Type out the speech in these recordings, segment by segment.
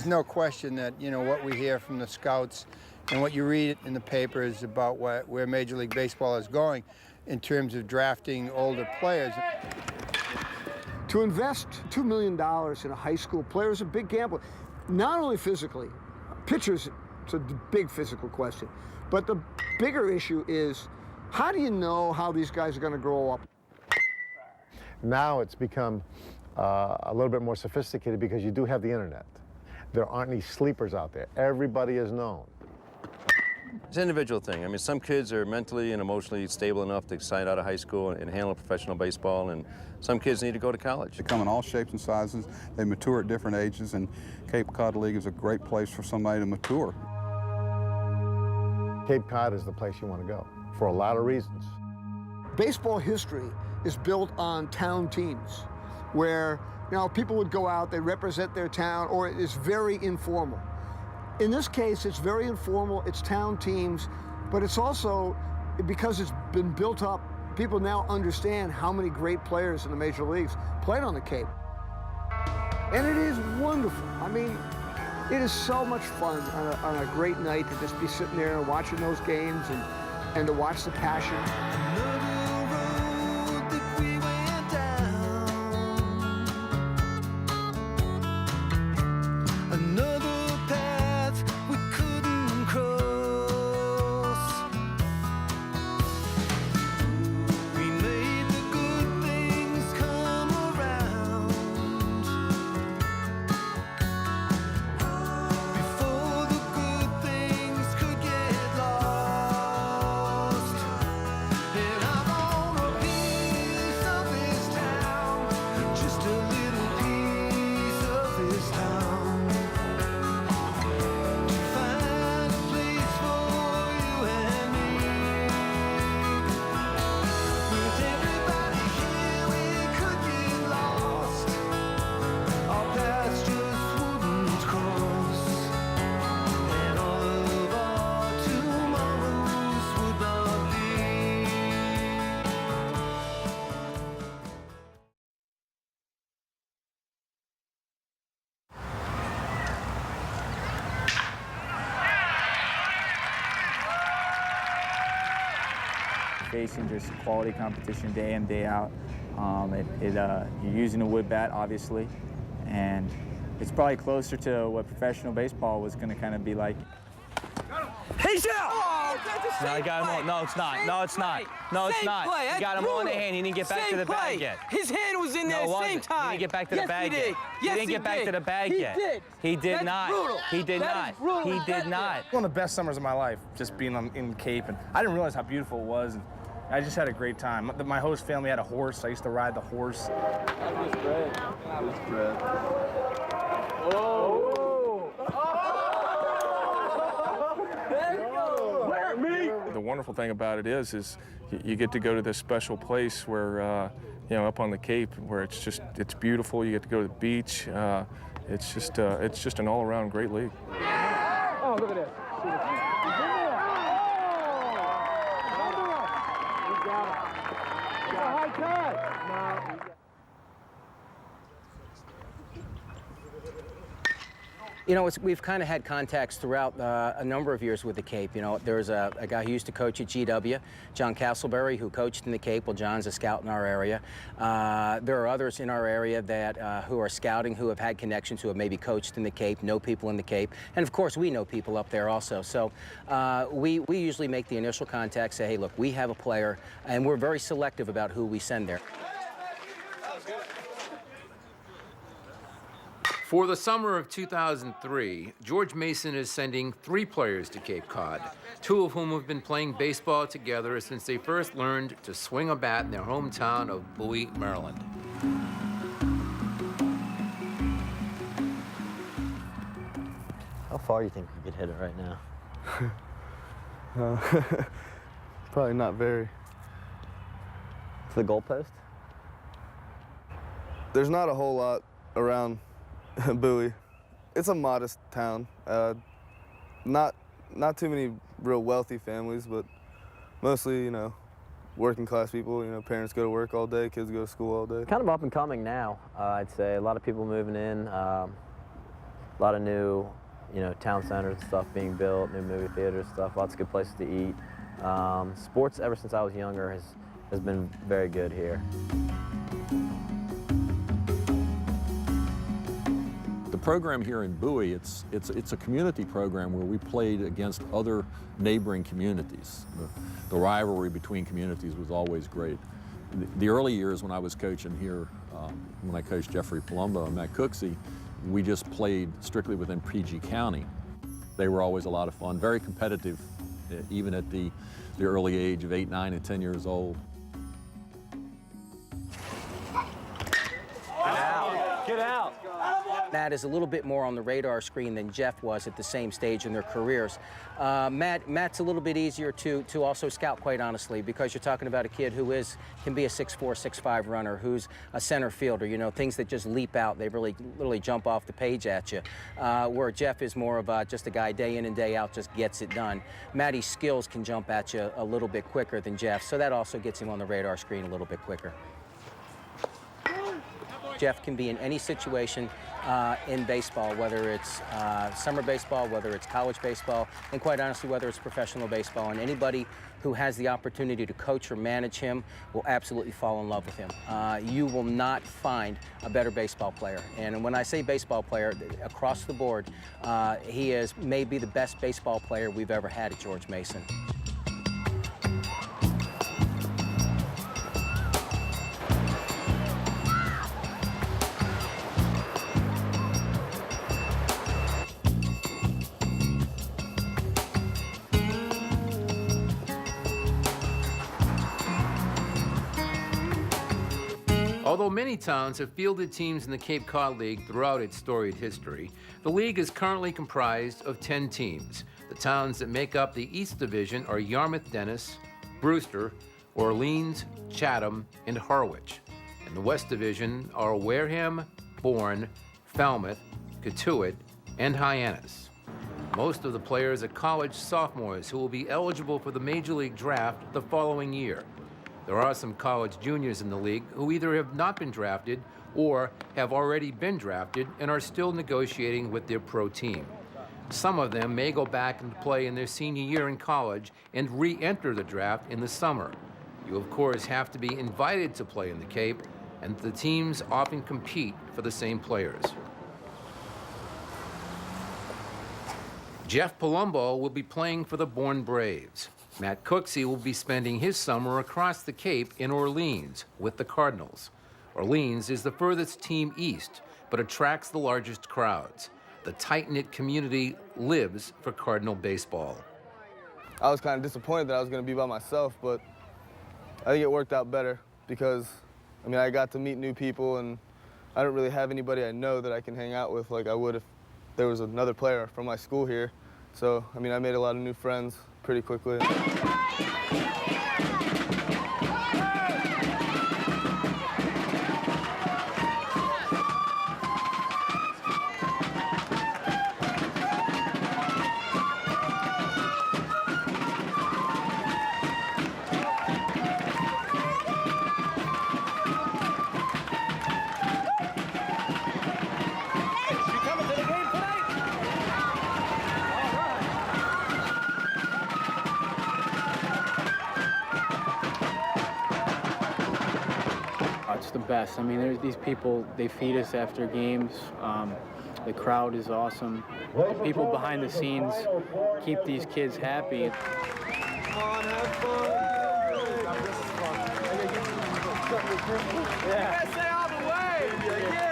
There's no question that, what we hear from the scouts and what you read in the papers about where Major League Baseball is going in terms of drafting older players. To invest $2 million in a high school player is a big gamble. Not only physically, pitchers, it's a big physical question, but the bigger issue is, how do you know how these guys are going to grow up? Now it's become a little bit more sophisticated because you do have the internet. There aren't any sleepers out there. Everybody is known. It's an individual thing. I mean, some kids are mentally and emotionally stable enough to sign out of high school and handle professional baseball, and some kids need to go to college. They come in all shapes and sizes. They mature at different ages, and Cape Cod League is a great place for somebody to mature. Cape Cod is the place you want to go for a lot of reasons. Baseball history is built on town teams where, people would go out, they represent their town, or it is very informal. In this case, it's very informal, it's town teams, but it's also, because it's been built up, people now understand how many great players in the major leagues played on the Cape. And it is wonderful. I mean, it is so much fun on a great night to just be sitting there and watching those games and to watch the passion. Facing just quality competition day in, day out. You're using a wood bat, obviously, and it's probably closer to what professional baseball was going to kind of be like. He's out! Oh, no, I got him on. No, it's not. No, it's not. No, it's not. You got him on the hand. He didn't get back to the bag yet. His hand was in there at the same time. He didn't get back to the bag yet. He didn't get back to the bag yet. He did not. He did not. He did not. One of the best summers of my life, just being in Cape, and I didn't realize how beautiful it was. And I just had a great time. My host family had a horse. I used to ride the horse. That was great. That was great. Oh! The wonderful thing about it is you get to go to this special place where, up on the Cape, where it's beautiful. You get to go to the beach. It's just an all-around great league. Oh, look at this. We've kind of had contacts throughout a number of years with the Cape. There's a guy who used to coach at GW, John Castleberry, who coached in the Cape. Well, John's a scout in our area. There are others in our area that who are scouting, who have had connections, who have maybe coached in the Cape, know people in the Cape. And of course, we know people up there also. So we usually make the initial contact, say, hey, look, we have a player, and we're very selective about who we send there. For the summer of 2003, George Mason is sending 3 players to Cape Cod, 2 of whom have been playing baseball together since they first learned to swing a bat in their hometown of Bowie, Maryland. How far do you think you could hit it right now? Probably not very. To the goalpost? There's not a whole lot around Bowie. It's a modest town. Not too many real wealthy families, but mostly, working class people. Parents go to work all day, kids go to school all day. Kind of up and coming now, I'd say. A lot of people moving in. A lot of new, town centers and stuff being built, new movie theaters, stuff, lots of good places to eat. Sports, ever since I was younger, has been very good here. The program here in Bowie, it's a community program where we played against other neighboring communities. The rivalry between communities was always great. The early years when I was coaching here, when I coached Jeffrey Palumbo and Matt Cooksey, we just played strictly within PG County. They were always a lot of fun, very competitive, even at the early age of 8, 9, and 10 years old. Get out! Matt is a little bit more on the radar screen than Jeff was at the same stage in their careers. Matt's a little bit easier to also scout, quite honestly, because you're talking about a kid who can be a 6'4", 6'5" runner, who's a center fielder, things that just leap out. They really literally jump off the page at you. Where Jeff is more of just a guy day in and day out, just gets it done. Matty's skills can jump at you a little bit quicker than Jeff, so that also gets him on the radar screen a little bit quicker. Jeff can be in any situation in baseball, whether it's summer baseball, whether it's college baseball, and quite honestly, whether it's professional baseball. And anybody who has the opportunity to coach or manage him will absolutely fall in love with him. You will not find a better baseball player. And when I say baseball player, across the board, he is maybe the best baseball player we've ever had at George Mason. Although many towns have fielded teams in the Cape Cod League throughout its storied history, the league is currently comprised of 10 teams. The towns that make up the East Division are Yarmouth Dennis, Brewster, Orleans, Chatham, and Harwich. In the West Division are Wareham, Bourne, Falmouth, Cotuit, and Hyannis. Most of the players are college sophomores who will be eligible for the Major League Draft the following year. There are some college juniors in the league who either have not been drafted or have already been drafted and are still negotiating with their pro team. Some of them may go back and play in their senior year in college and re-enter the draft in the summer. You, of course, have to be invited to play in the Cape, and the teams often compete for the same players. Jeff Palumbo will be playing for the Bourne Braves. Matt Cooksey will be spending his summer across the Cape in Orleans with the Cardinals. Orleans is the furthest team east, but attracts the largest crowds. The tight-knit community lives for Cardinal baseball. I was kind of disappointed that I was going to be by myself, but I think it worked out better because, I got to meet new people, and I don't really have anybody I know that I can hang out with like I would if there was another player from my school here. So, I made a lot of new friends pretty quickly. The best. There's these people, they feed us after games. The crowd is awesome. The people behind the scenes keep these kids happy. Come on, have fun. Yeah. Stay out of the way. Yeah.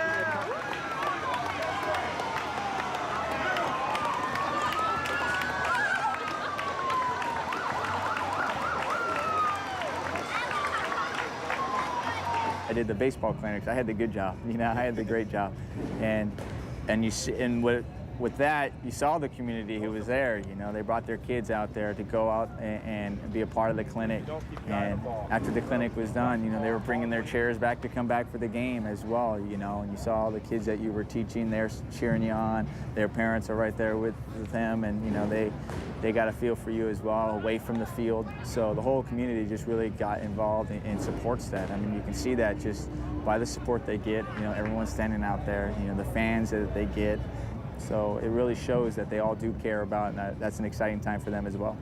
I did the baseball clinics. I had the good job, I had the great job, and you see, and with that, you saw the community who was there. They brought their kids out there to go out and be a part of the clinic. And after the clinic was done, they were bringing their chairs back to come back for the game as well. And you saw all the kids that you were teaching, they're cheering you on. Their parents are right there with them, and they got a feel for you as well, away from the field. So the whole community just really got involved and supports that. You can see that just by the support they get. Everyone's standing out there. The fans that they get. So it really shows that they all do care about it, and that's an exciting time for them as well.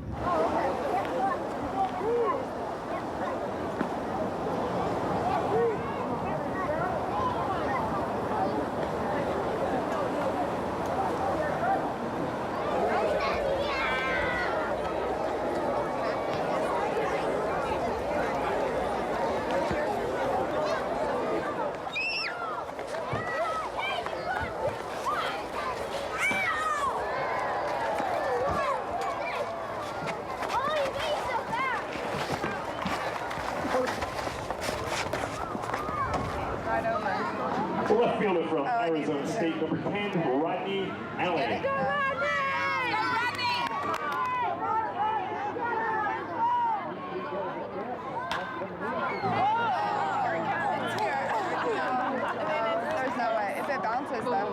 Left fielder from Arizona State, number 10, Rodney Allen. There's no way. If it bounces, though.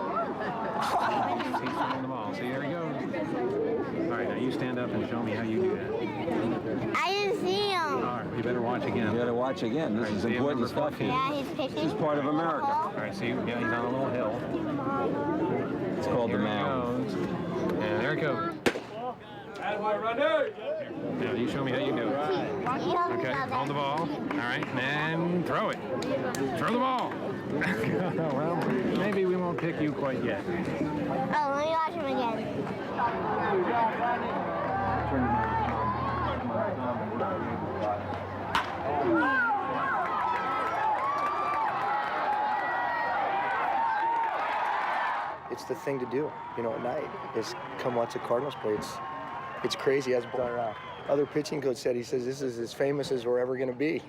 He's throwing the ball. See, there he goes. All right, now you stand up and show me how you do that. I didn't see him. All right, you better watch again. You gotta watch again. This is important stuff here. Yeah, he's pitching. This is part of America. All right, see, yeah, he's on a little hill. It's called the mound. And there it goes. Now, you show me how you do it. Okay, hold the ball. All right, and throw it. Throw the ball. Well, maybe we won't pick you quite yet. Oh, let me watch him again. It's the thing to do, at night, is come watch the Cardinals play. It's crazy. As our other pitching coach said, he says, this is as famous as we're ever going to be,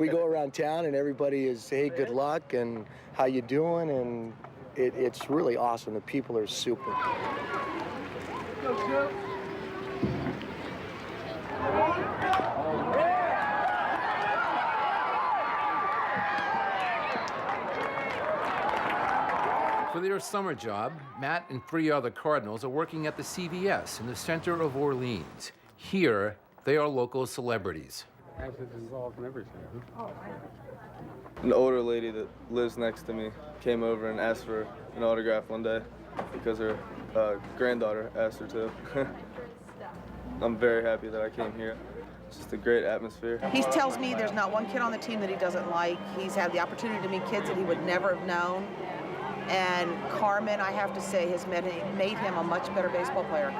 We go around town and everybody is, hey, good luck, and how you doing? And it's really awesome. The people are super. For their summer job, Matt and 3 other Cardinals are working at the CVS in the center of Orleans. Here, they are local celebrities. An older lady that lives next to me came over and asked for an autograph one day because her granddaughter asked her to. I'm very happy that I came here. It's just a great atmosphere. He tells me there's not one kid on the team that he doesn't like. He's had the opportunity to meet kids that he would never have known. And Carmen, I have to say, has made him a much better baseball player.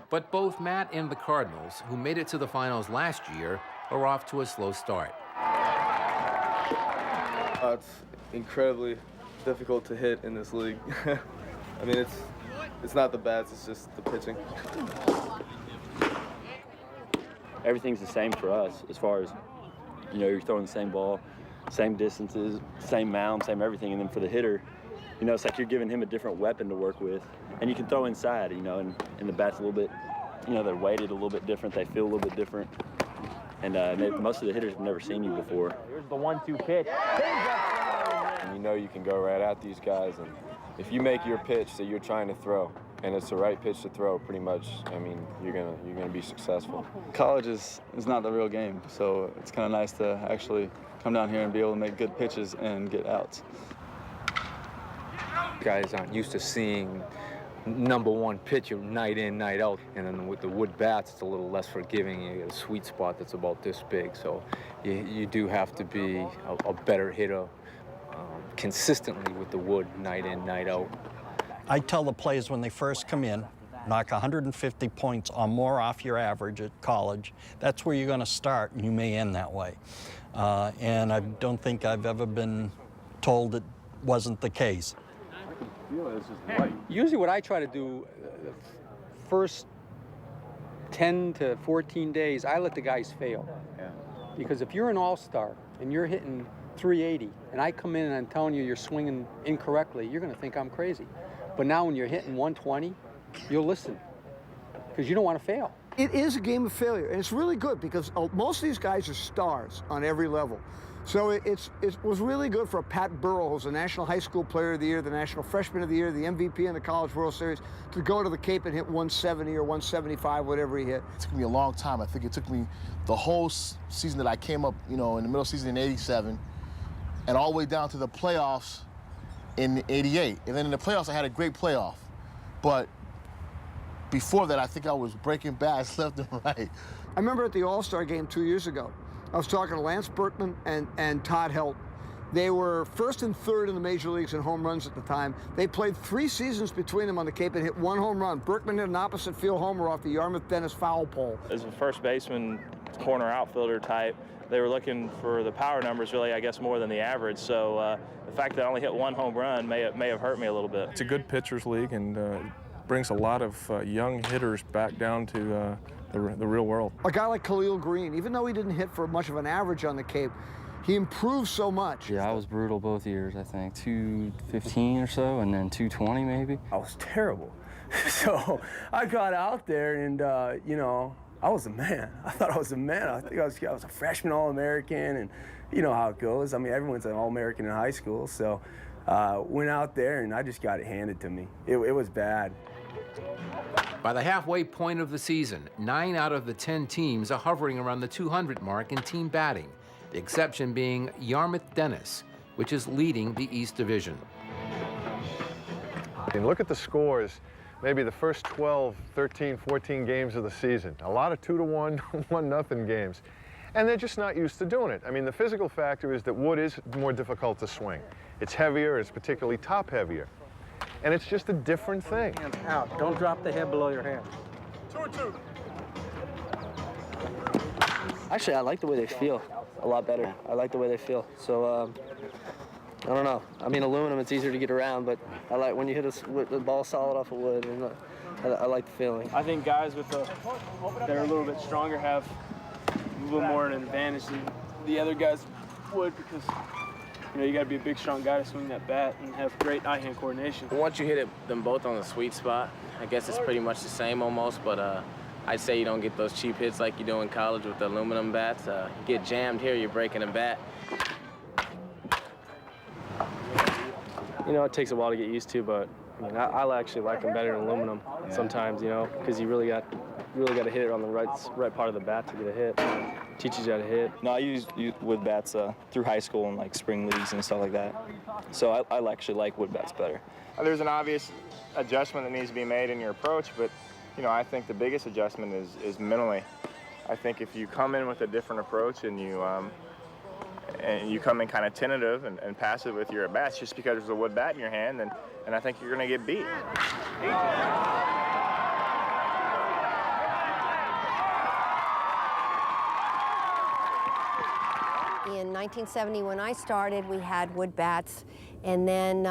But both Matt and the Cardinals, who made it to the finals last year, are off to a slow start. It's incredibly difficult to hit in this league. I mean, it's not the bats, it's just the pitching. Everything's the same for us as far as, you're throwing the same ball, same distances, same mound, same everything. And then for the hitter, it's like you're giving him a different weapon to work with. And you can throw inside, and the bat's a little bit, they're weighted a little bit different. They feel a little bit different. And most of the hitters have never seen you before. Here's the 1-2 pitch. And you can go right at these guys. And if you make your pitch that you're trying to throw, and it's the right pitch to throw, pretty much, you're gonna be successful. College is not the real game, so it's kind of nice to actually come down here and be able to make good pitches and get outs. Guys aren't used to seeing #1 pitcher night in, night out, and then with the wood bats, it's a little less forgiving. You get a sweet spot that's about this big, so you do have to be a better hitter consistently with the wood night in, night out. I tell the players when they first come in, knock 150 points or more off your average at college. That's where you're going to start, and you may end that way. And I don't think I've ever been told it wasn't the case. Usually what I try to do, the first 10 to 14 days, I let the guys fail. Yeah. Because if you're an all-star and you're hitting 380, and I come in and I'm telling you you're swinging incorrectly, you're going to think I'm crazy. But now when you're hitting 120, you'll listen, because you don't want to fail. It is a game of failure, and it's really good because most of these guys are stars on every level. So it was really good for Pat Burrell, who's the National High School Player of the Year, the National Freshman of the Year, the MVP in the College World Series, to go to the Cape and hit 170 or 175, whatever he hit. It took me a long time. I think it took me the whole season that I came up, in the middle season in '87, and all the way down to the playoffs in '88. And then in the playoffs, I had a great playoff. But before that, I think I was breaking bats left and right. I remember at the All-Star game 2 years ago, I was talking to Lance Berkman and Todd Helton. They were first and third in the major leagues in home runs at the time. They played 3 seasons between them on the Cape and hit 1 home run. Berkman hit an opposite field homer off the Yarmouth Dennis foul pole. As a first baseman, corner outfielder type, they were looking for the power numbers really, I guess, more than the average. So the fact that I only hit 1 home run may have hurt me a little bit. It's a good pitchers league and brings a lot of young hitters back down to the real world. A guy like Khalil Green, even though he didn't hit for much of an average on the Cape, he improved so much. Yeah, I was brutal both years, I think. 215 or so, and then 220 maybe. I was terrible. So I got out there and, you know, I was a man. I thought I was a man. I think I was a freshman All-American, and you know how it goes. I mean, everyone's an All-American in high school. So went out there and I just got it handed to me. It was bad. By the halfway point of the season, 9 out of the 10 teams are hovering around the 200 mark in team batting. The exception being Yarmouth Dennis, which is leading the East Division. And look at the scores, maybe the first 12, 13, 14 games of the season. A lot of 2-1, 1-0 games. And they're just not used to doing it. I mean, the physical factor is that wood is more difficult to swing. It's heavier, it's particularly top heavier. And it's just a different thing. Hands out. Don't drop the head below your hand. 2-2. Actually, I like the way they feel a lot better. I like the way they feel. So, I don't know. I mean, aluminum, it's easier to get around, but I like when you hit the ball solid off of wood, and I like the feeling. I think guys that are a little bit stronger have a little more an advantage than the other guys would, because you know, you got to be a big, strong guy to swing that bat and have great eye-hand coordination. Once you hit them both on the sweet spot, I guess it's pretty much the same almost, but I'd say you don't get those cheap hits like you do in college with the aluminum bats. You get jammed here, you're breaking a bat. You know, it takes a while to get used to, but I mean, I actually like them better than aluminum sometimes, you know, because you really got to hit it on the right part of the bat to get a hit. It teaches you how to hit. No, I used wood bats through high school and like spring leagues and stuff like that. So I actually like wood bats better. There's an obvious adjustment that needs to be made in your approach, but you know, I think the biggest adjustment is mentally. I think if you come in with a different approach and you come in kind of tentative and passive with your at-bats just because there's a wood bat in your hand, and I think you're going to get beat. In 1970, when I started, we had wood bats. And then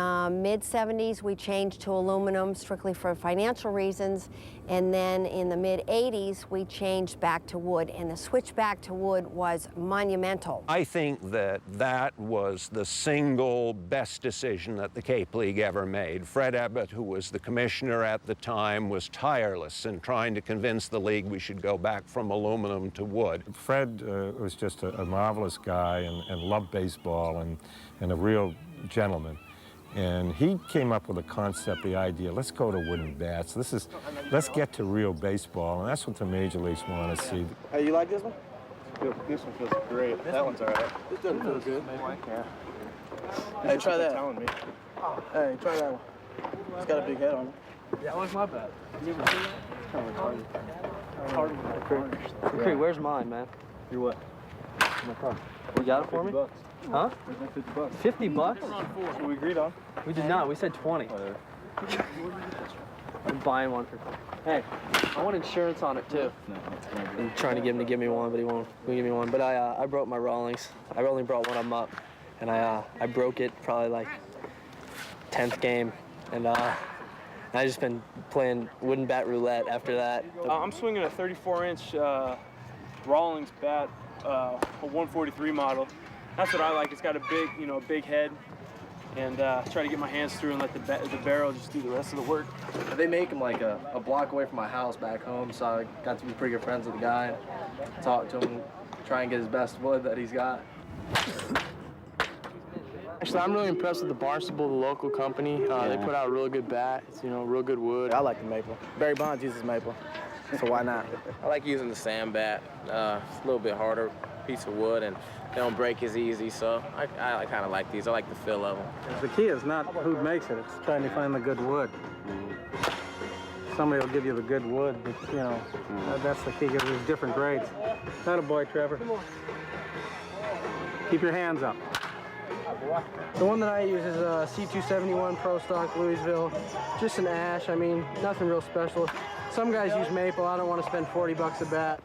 mid-70s, we changed to aluminum strictly for financial reasons. And then in the mid-80s, we changed back to wood. And the switch back to wood was monumental. I think that was the single best decision that the Cape League ever made. Fred Ebbett, who was the commissioner at the time, was tireless in trying to convince the league we should go back from aluminum to wood. Fred was just a marvelous guy and loved baseball and a real gentleman. And he came up with a concept, the idea, let's go to wooden bats. Let's get to real baseball, and that's what the major leagues want to see. Hey, you like this one? This one feels great. That one's all right. This doesn't feel good. Yeah. Hey, try that. Telling me. Hey, try that one. It's got a big head on it. That one's my bat. Okay, where's mine, man? Your what? My car. You got it for me? Huh? $50? That's what we agreed on. We did not. We said 20. I'm buying one for. Hey, I want insurance on it too. I'm trying to get him to give me one, but he won't give me one. But I broke my Rawlings. I only brought one of them up, and I broke it probably like 10th game, and I just been playing wooden bat roulette after that. I'm swinging a 34-inch Rawlings bat, a 143 model. That's what I like. It's got a big head, and try to get my hands through and let the barrel just do the rest of the work. They make them like a block away from my house back home, so I got to be pretty good friends with the guy, and talk to him, try and get his best wood that he's got. Actually, I'm really impressed with the Barnstable, the local company. They put out a really good bat. It's, real good wood. I like the maple. Barry Bonds uses maple. so why not? I like using the sand bat. It's a little bit harder piece of wood, and they don't break as easy, so I kind of like these. I like the feel of them. The key is not who makes it, it's trying to find the good wood. Somebody will give you the good wood, but, you know, that's the key, because there's different grades. Not a boy, Trevor. Keep your hands up. The one that I use is a C271 Pro Stock Louisville. Just an ash, I mean, nothing real special. Some guys use maple, I don't want to spend 40 bucks a bat.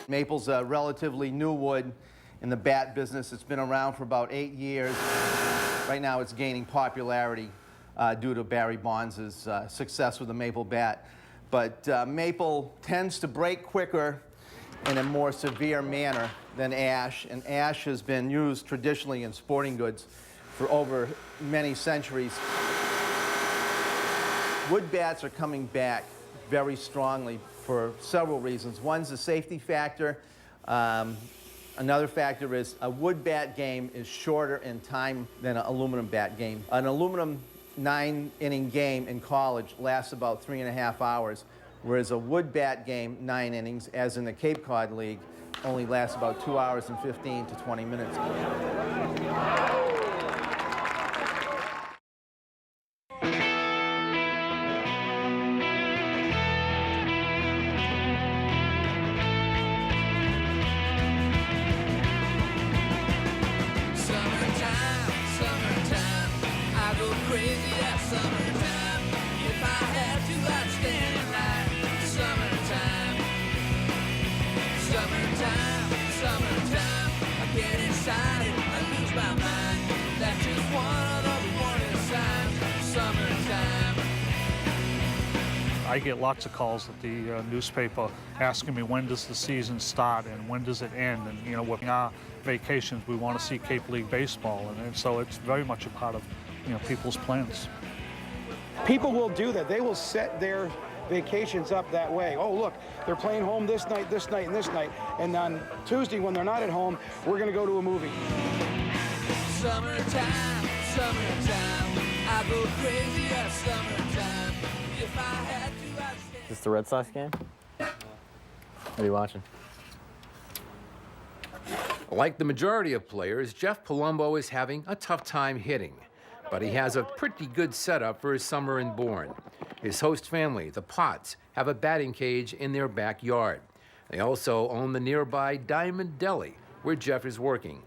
Maple's a relatively new wood in the bat business. It's been around for about 8 years. Right now it's gaining popularity due to Barry Bonds' success with the maple bat. But maple tends to break quicker in a more severe manner than ash, and ash has been used traditionally in sporting goods for over many centuries. Wood bats are coming back very strongly for several reasons. One's the safety factor. Another factor is a wood bat game is shorter in time than an aluminum bat game. An aluminum 9-inning game in college lasts about 3.5 hours, whereas a wood bat game, 9 innings, as in the Cape Cod League, only lasts about 2 hours and 15 to 20 minutes. I get lots of calls at the newspaper asking me when does the season start and when does it end, and you know, with our vacations we want to see Cape League baseball, and so it's very much a part of, you know, people's plans. People will do that. They will set their vacations up that way. Oh, look, they're playing home this night, and this night, and on Tuesday when they're not at home, we're going to go to a movie. Summertime, summertime, I go crazy at summertime. If I had to, I'd stay. Is this the Red Sox game? What are you watching? Like the majority of players, Jeff Palumbo is having a tough time hitting, but he has a pretty good setup for his summer in Bourne. His host family, the Potts, have a batting cage in their backyard. They also own the nearby Diamond Deli, where Jeff is working.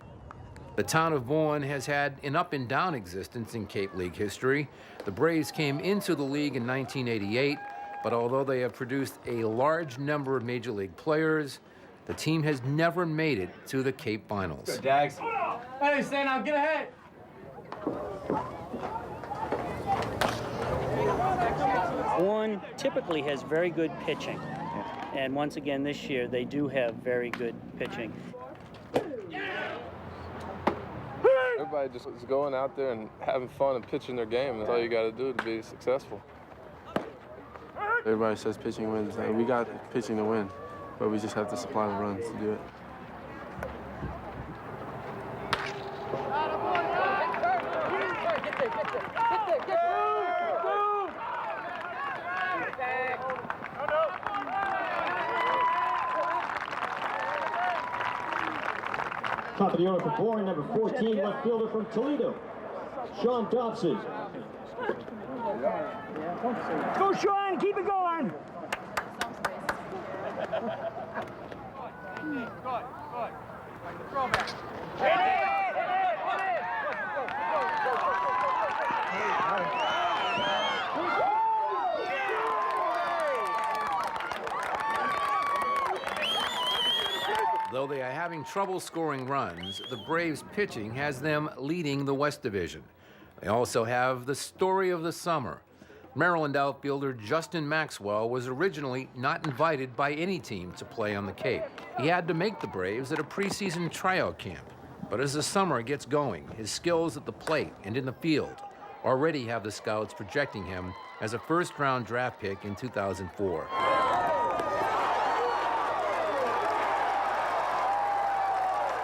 The town of Bourne has had an up-and-down existence in Cape League history. The Braves came into the league in 1988, but although they have produced a large number of major league players, the team has never made it to the Cape Finals. Good, Dags. Hey, stand out, get ahead. Bourne typically has very good pitching. And once again this year, they do have very good pitching. Everybody just is going out there and having fun and pitching their game. That's all you got to do to be successful. Everybody says pitching wins. And we got pitching to win, but we just have to supply the runs to do it. Top of the order for Bourne, number 14, left fielder from Toledo, Sean Dobson. Go, Sean, keep it going. Though they are having trouble scoring runs, the Braves pitching has them leading the West Division. They also have the story of the summer. Maryland outfielder Justin Maxwell was originally not invited by any team to play on the Cape. He had to make the Braves at a preseason tryout camp. But as the summer gets going, his skills at the plate and in the field already have the scouts projecting him as a first-round draft pick in 2004.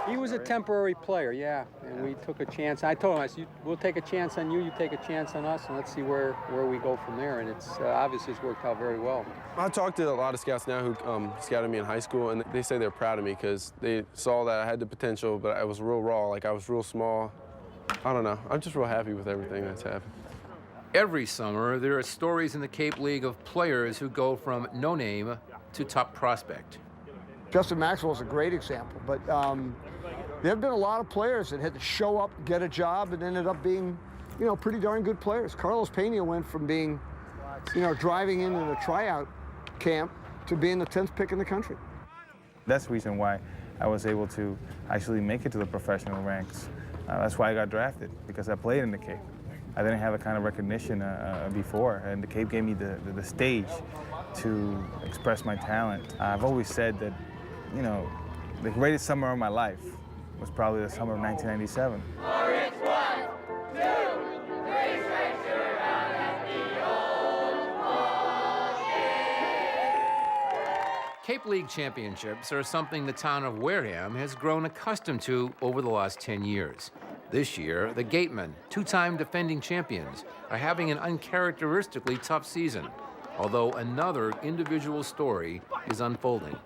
He was a temporary player, yeah, and we took a chance. I told him, I said, we'll take a chance on you, you take a chance on us, and let's see where we go from there. And it's obviously it's worked out very well. I talked to a lot of scouts now who scouted me in high school, and they say they're proud of me because they saw that I had the potential, but I was real raw, like I was real small. I don't know. I'm just real happy with everything that's happened. Every summer, there are stories in the Cape League of players who go from no name to top prospect. Justin Maxwell is a great example, but there have been a lot of players that had to show up, get a job, and ended up being, you know, pretty darn good players. Carlos Pena went from being, you know, driving in a tryout camp to being the 10th pick in the country. That's the reason why I was able to actually make it to the professional ranks. That's why I got drafted, because I played in the Cape. I didn't have a kind of recognition before, and the Cape gave me the stage to express my talent. I've always said that, you know, the greatest summer of my life was probably the summer of 1997. Orange 1, 2, 3 strikes around at the old ball game. Cape League championships are something the town of Wareham has grown accustomed to over the last 10 years. This year, the Gatemen, two-time defending champions, are having an uncharacteristically tough season, although another individual story is unfolding.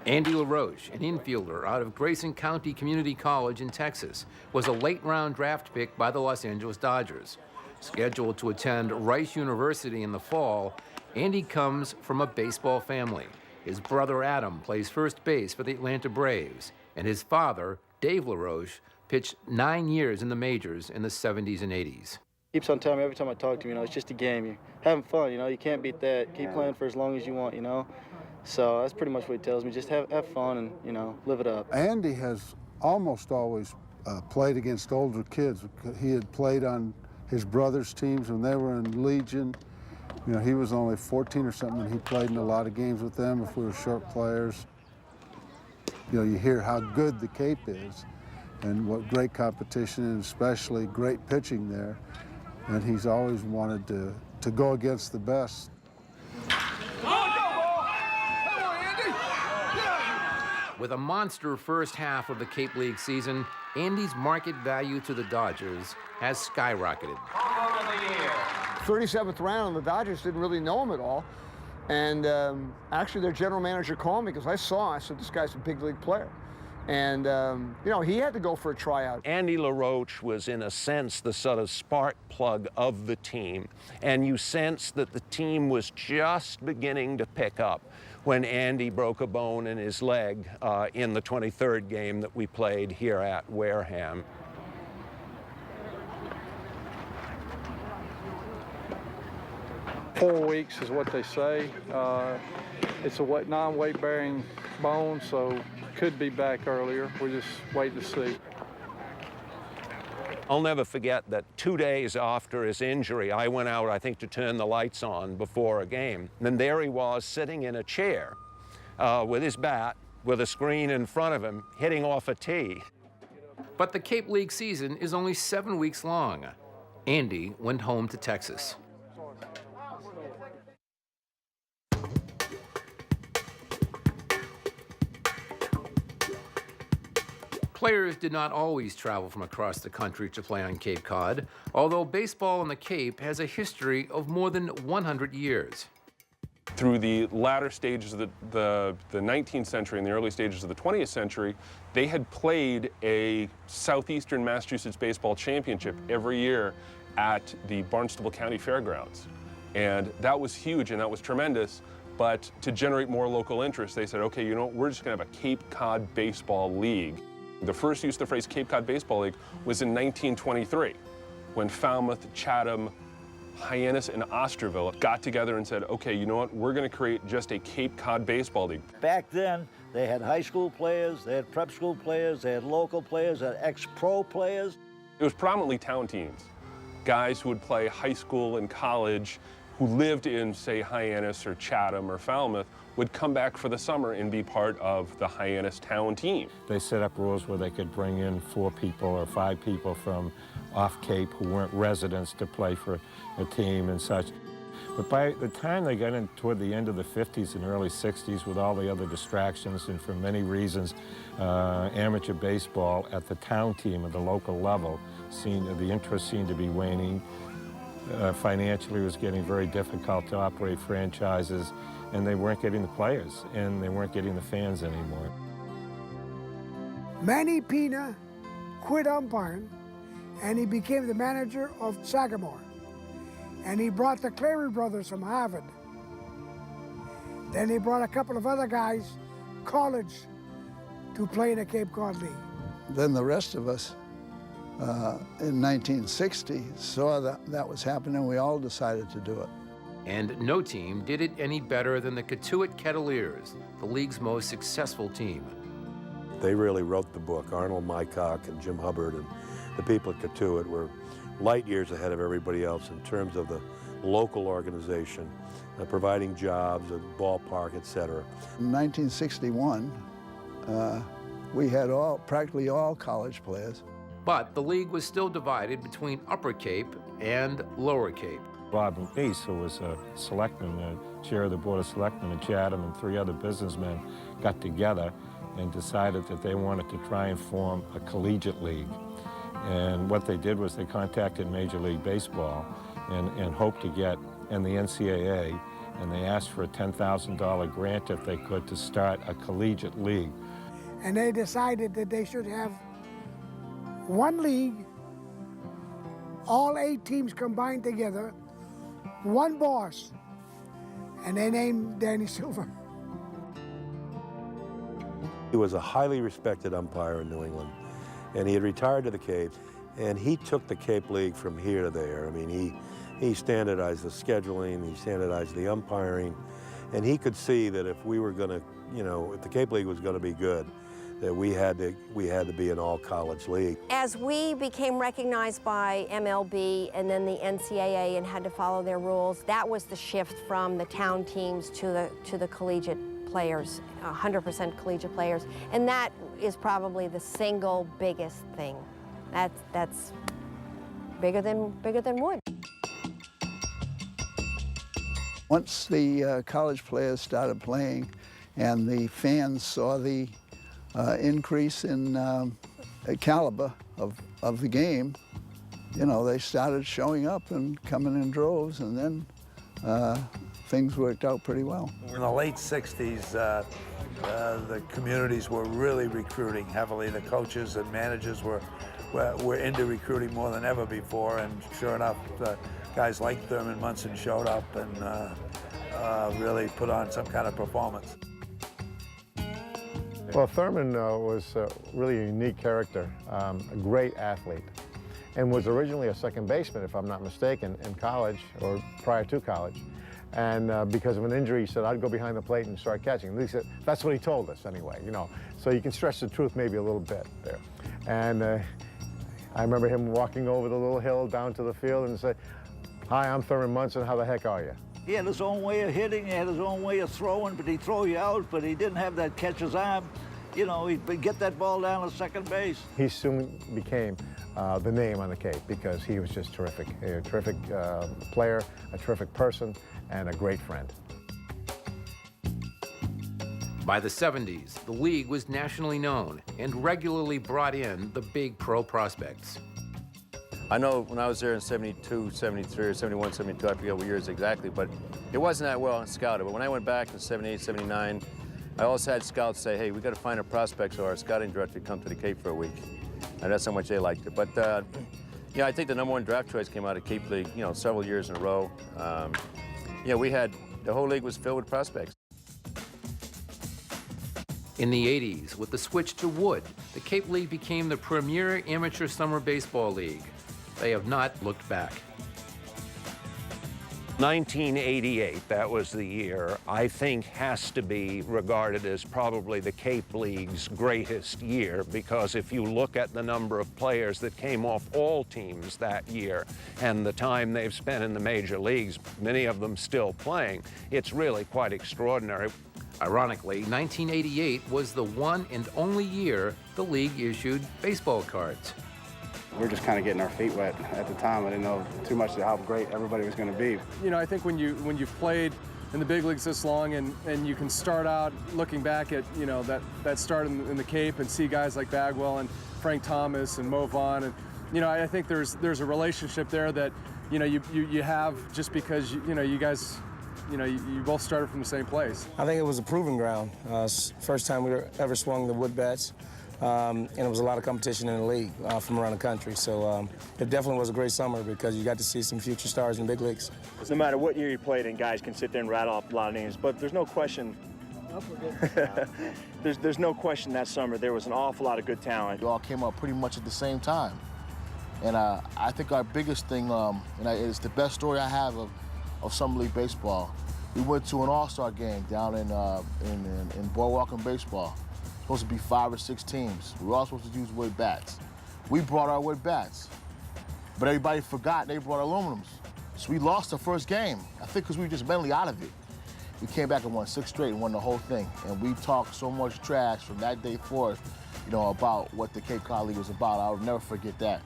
Andy LaRoche, an infielder out of Grayson County Community College in Texas, was a late-round draft pick by the Los Angeles Dodgers. Scheduled to attend Rice University in the fall, Andy comes from a baseball family. His brother Adam plays first base for the Atlanta Braves, and his father, Dave LaRoche, pitched 9 years in the majors in the 70s and 80s. Keeps on telling me every time I talk to him, you know, it's just a game. You're having fun, you know, you can't beat that. Keep playing for as long as you want, you know. So that's pretty much what he tells me, just have fun and, you know, live it up. Andy has almost always played against older kids. He had played on his brother's teams when they were in Legion. You know, he was only 14 or something, and he played in a lot of games with them if we were short players. You know, you hear how good the Cape is and what great competition and especially great pitching there. And he's always wanted to go against the best. With a monster first half of the Cape League season, Andy's market value to the Dodgers has skyrocketed. 37th round, the Dodgers didn't really know him at all. And actually their general manager called me because I said, this guy's a big league player. And, you know, he had to go for a tryout. Andy LaRoche was, in a sense, the sort of spark plug of the team. And you sense that the team was just beginning to pick up when Andy broke a bone in his leg in the 23rd game that we played here at Wareham. Four weeks is what they say. It's a non-weight bearing bone, so could be back earlier. We're just waiting to see. I'll never forget that 2 days after his injury, I went out, I think, to turn the lights on before a game. And there he was sitting in a chair with his bat, with a screen in front of him, hitting off a tee. But the Cape League season is only 7 weeks long. Andy went home to Texas. Players did not always travel from across the country to play on Cape Cod, although baseball on the Cape has a history of more than 100 years. Through the latter stages of the 19th century and the early stages of the 20th century, they had played a Southeastern Massachusetts Baseball Championship every year at the Barnstable County Fairgrounds. And that was huge and that was tremendous. But to generate more local interest, they said, okay, you know what, we're just going to have a Cape Cod Baseball League. The first use of the phrase Cape Cod Baseball League was in 1923, when Falmouth, Chatham, Hyannis, and Osterville got together and said, okay, you know what, we're going to create just a Cape Cod Baseball League. Back then, they had high school players, they had prep school players, they had local players, they had ex-pro players. It was predominantly town teams, guys who would play high school and college, who lived in, say, Hyannis or Chatham or Falmouth, would come back for the summer and be part of the Hyannis town team. They set up rules where they could bring in 4 people or 5 people from off Cape who weren't residents to play for a team and such. But by the time they got in toward the end of the 50s and early 60s with all the other distractions and for many reasons, amateur baseball at the town team at the local level, the interest seemed to be waning. Financially, it was getting very difficult to operate franchises, and they weren't getting the players, and they weren't getting the fans anymore. Manny Pina quit umpiring, and he became the manager of Sagamore. And he brought the Cleary brothers from Harvard. Then he brought a couple of other guys, college, to play in the Cape Cod League. Then the rest of us in 1960 saw that was happening. We all decided to do it. And no team did it any better than the Cotuit Kettleers, the league's most successful team. They really wrote the book. Arnold Mycock and Jim Hubbard and the people at Cotuit were light years ahead of everybody else in terms of the local organization, providing jobs, a ballpark, etc. In 1961, we had practically all college players. But the league was still divided between Upper Cape and Lower Cape. Bob McNeese, who was a selectman, chair of the Board of Selectmen in Chatham, and 3 other businessmen got together and decided that they wanted to try and form a collegiate league. And what they did was they contacted Major League Baseball and hoped to get, and the NCAA, and they asked for a $10,000 grant if they could to start a collegiate league. And they decided that they should have one league, all 8 teams combined together, one boss, and they named Danny Silver. He was a highly respected umpire in New England, and he had retired to the Cape, and he took the Cape League from here to there. I mean, he standardized the scheduling, he standardized the umpiring, and he could see that if we were going to, if the Cape League was going to be good, that we had to be an all-college league. As we became recognized by MLB and then the NCAA and had to follow their rules, that was the shift from the town teams to the collegiate players, 100% collegiate players, and that is probably the single biggest thing. That's bigger than wood. Once the college players started playing and the fans saw the increase in caliber of the game, they started showing up and coming in droves, and then things worked out pretty well. In the late 60s, the communities were really recruiting heavily. The coaches and managers were into recruiting more than ever before, and sure enough, guys like Thurman Munson showed up and really put on some kind of performance. Well, Thurman was really a unique character, a great athlete, and was originally a second baseman, if I'm not mistaken, in college or prior to college. And because of an injury, he said, I'd go behind the plate and start catching. At least that's what he told us anyway, So you can stretch the truth maybe a little bit there. And I remember him walking over the little hill down to the field and say, hi, I'm Thurman Munson, how the heck are you? He had his own way of hitting, he had his own way of throwing, but he'd throw you out, but he didn't have that catcher's arm. He'd get that ball down to second base. He soon became the name on the Cape because he was just terrific. A terrific player, a terrific person, and a great friend. By the 70s, the league was nationally known and regularly brought in the big pro prospects. I know when I was there in 72, 73, or 71, 72, I forget what years exactly, but it wasn't that well scouted. But when I went back in 78, 79, I also had scouts say, hey, we got to find a prospect so our scouting director come to the Cape for a week. And that's how much they liked it. But, I think the #1 draft choice came out of Cape League, several years in a row. The whole league was filled with prospects. In the 80s, with the switch to wood, the Cape League became the premier amateur summer baseball league. They have not looked back. 1988, that was the year, I think has to be regarded as probably the Cape League's greatest year, because if you look at the number of players that came off all teams that year and the time they've spent in the major leagues, many of them still playing, it's really quite extraordinary. Ironically, 1988 was the one and only year the league issued baseball cards. we're just kind of getting our feet wet at the time. I didn't know too much of how great everybody was going to be. You know, I think when you've played in the big leagues this long and you can start out looking back at, you know, that start in the Cape and see guys like Bagwell and Frank Thomas and Mo Vaughn, and you know, I think there's a relationship there that, you know, you have just because you guys, you know, you both started from the same place. I think it was a proving ground. First time we ever swung the wood bats, and it was a lot of competition in the league from around the country. So it definitely was a great summer because you got to see some future stars in the big leagues. No matter what year you played in, guys can sit there and rattle off a lot of names, but there's no question. there's no question that summer there was an awful lot of good talent. We all came up pretty much at the same time. And I think our biggest thing, it's the best story I have of Summer League baseball. We went to an all-star game down in Boardwalk and baseball. Supposed to be 5 or 6 teams. We were all supposed to use wood bats. We brought our wood bats, but everybody forgot they brought aluminums. So we lost the first game, I think because we were just mentally out of it. We came back and won 6 straight and won the whole thing. And we talked so much trash from that day forth, you know, about what the Cape Cod League was about. I'll never forget that.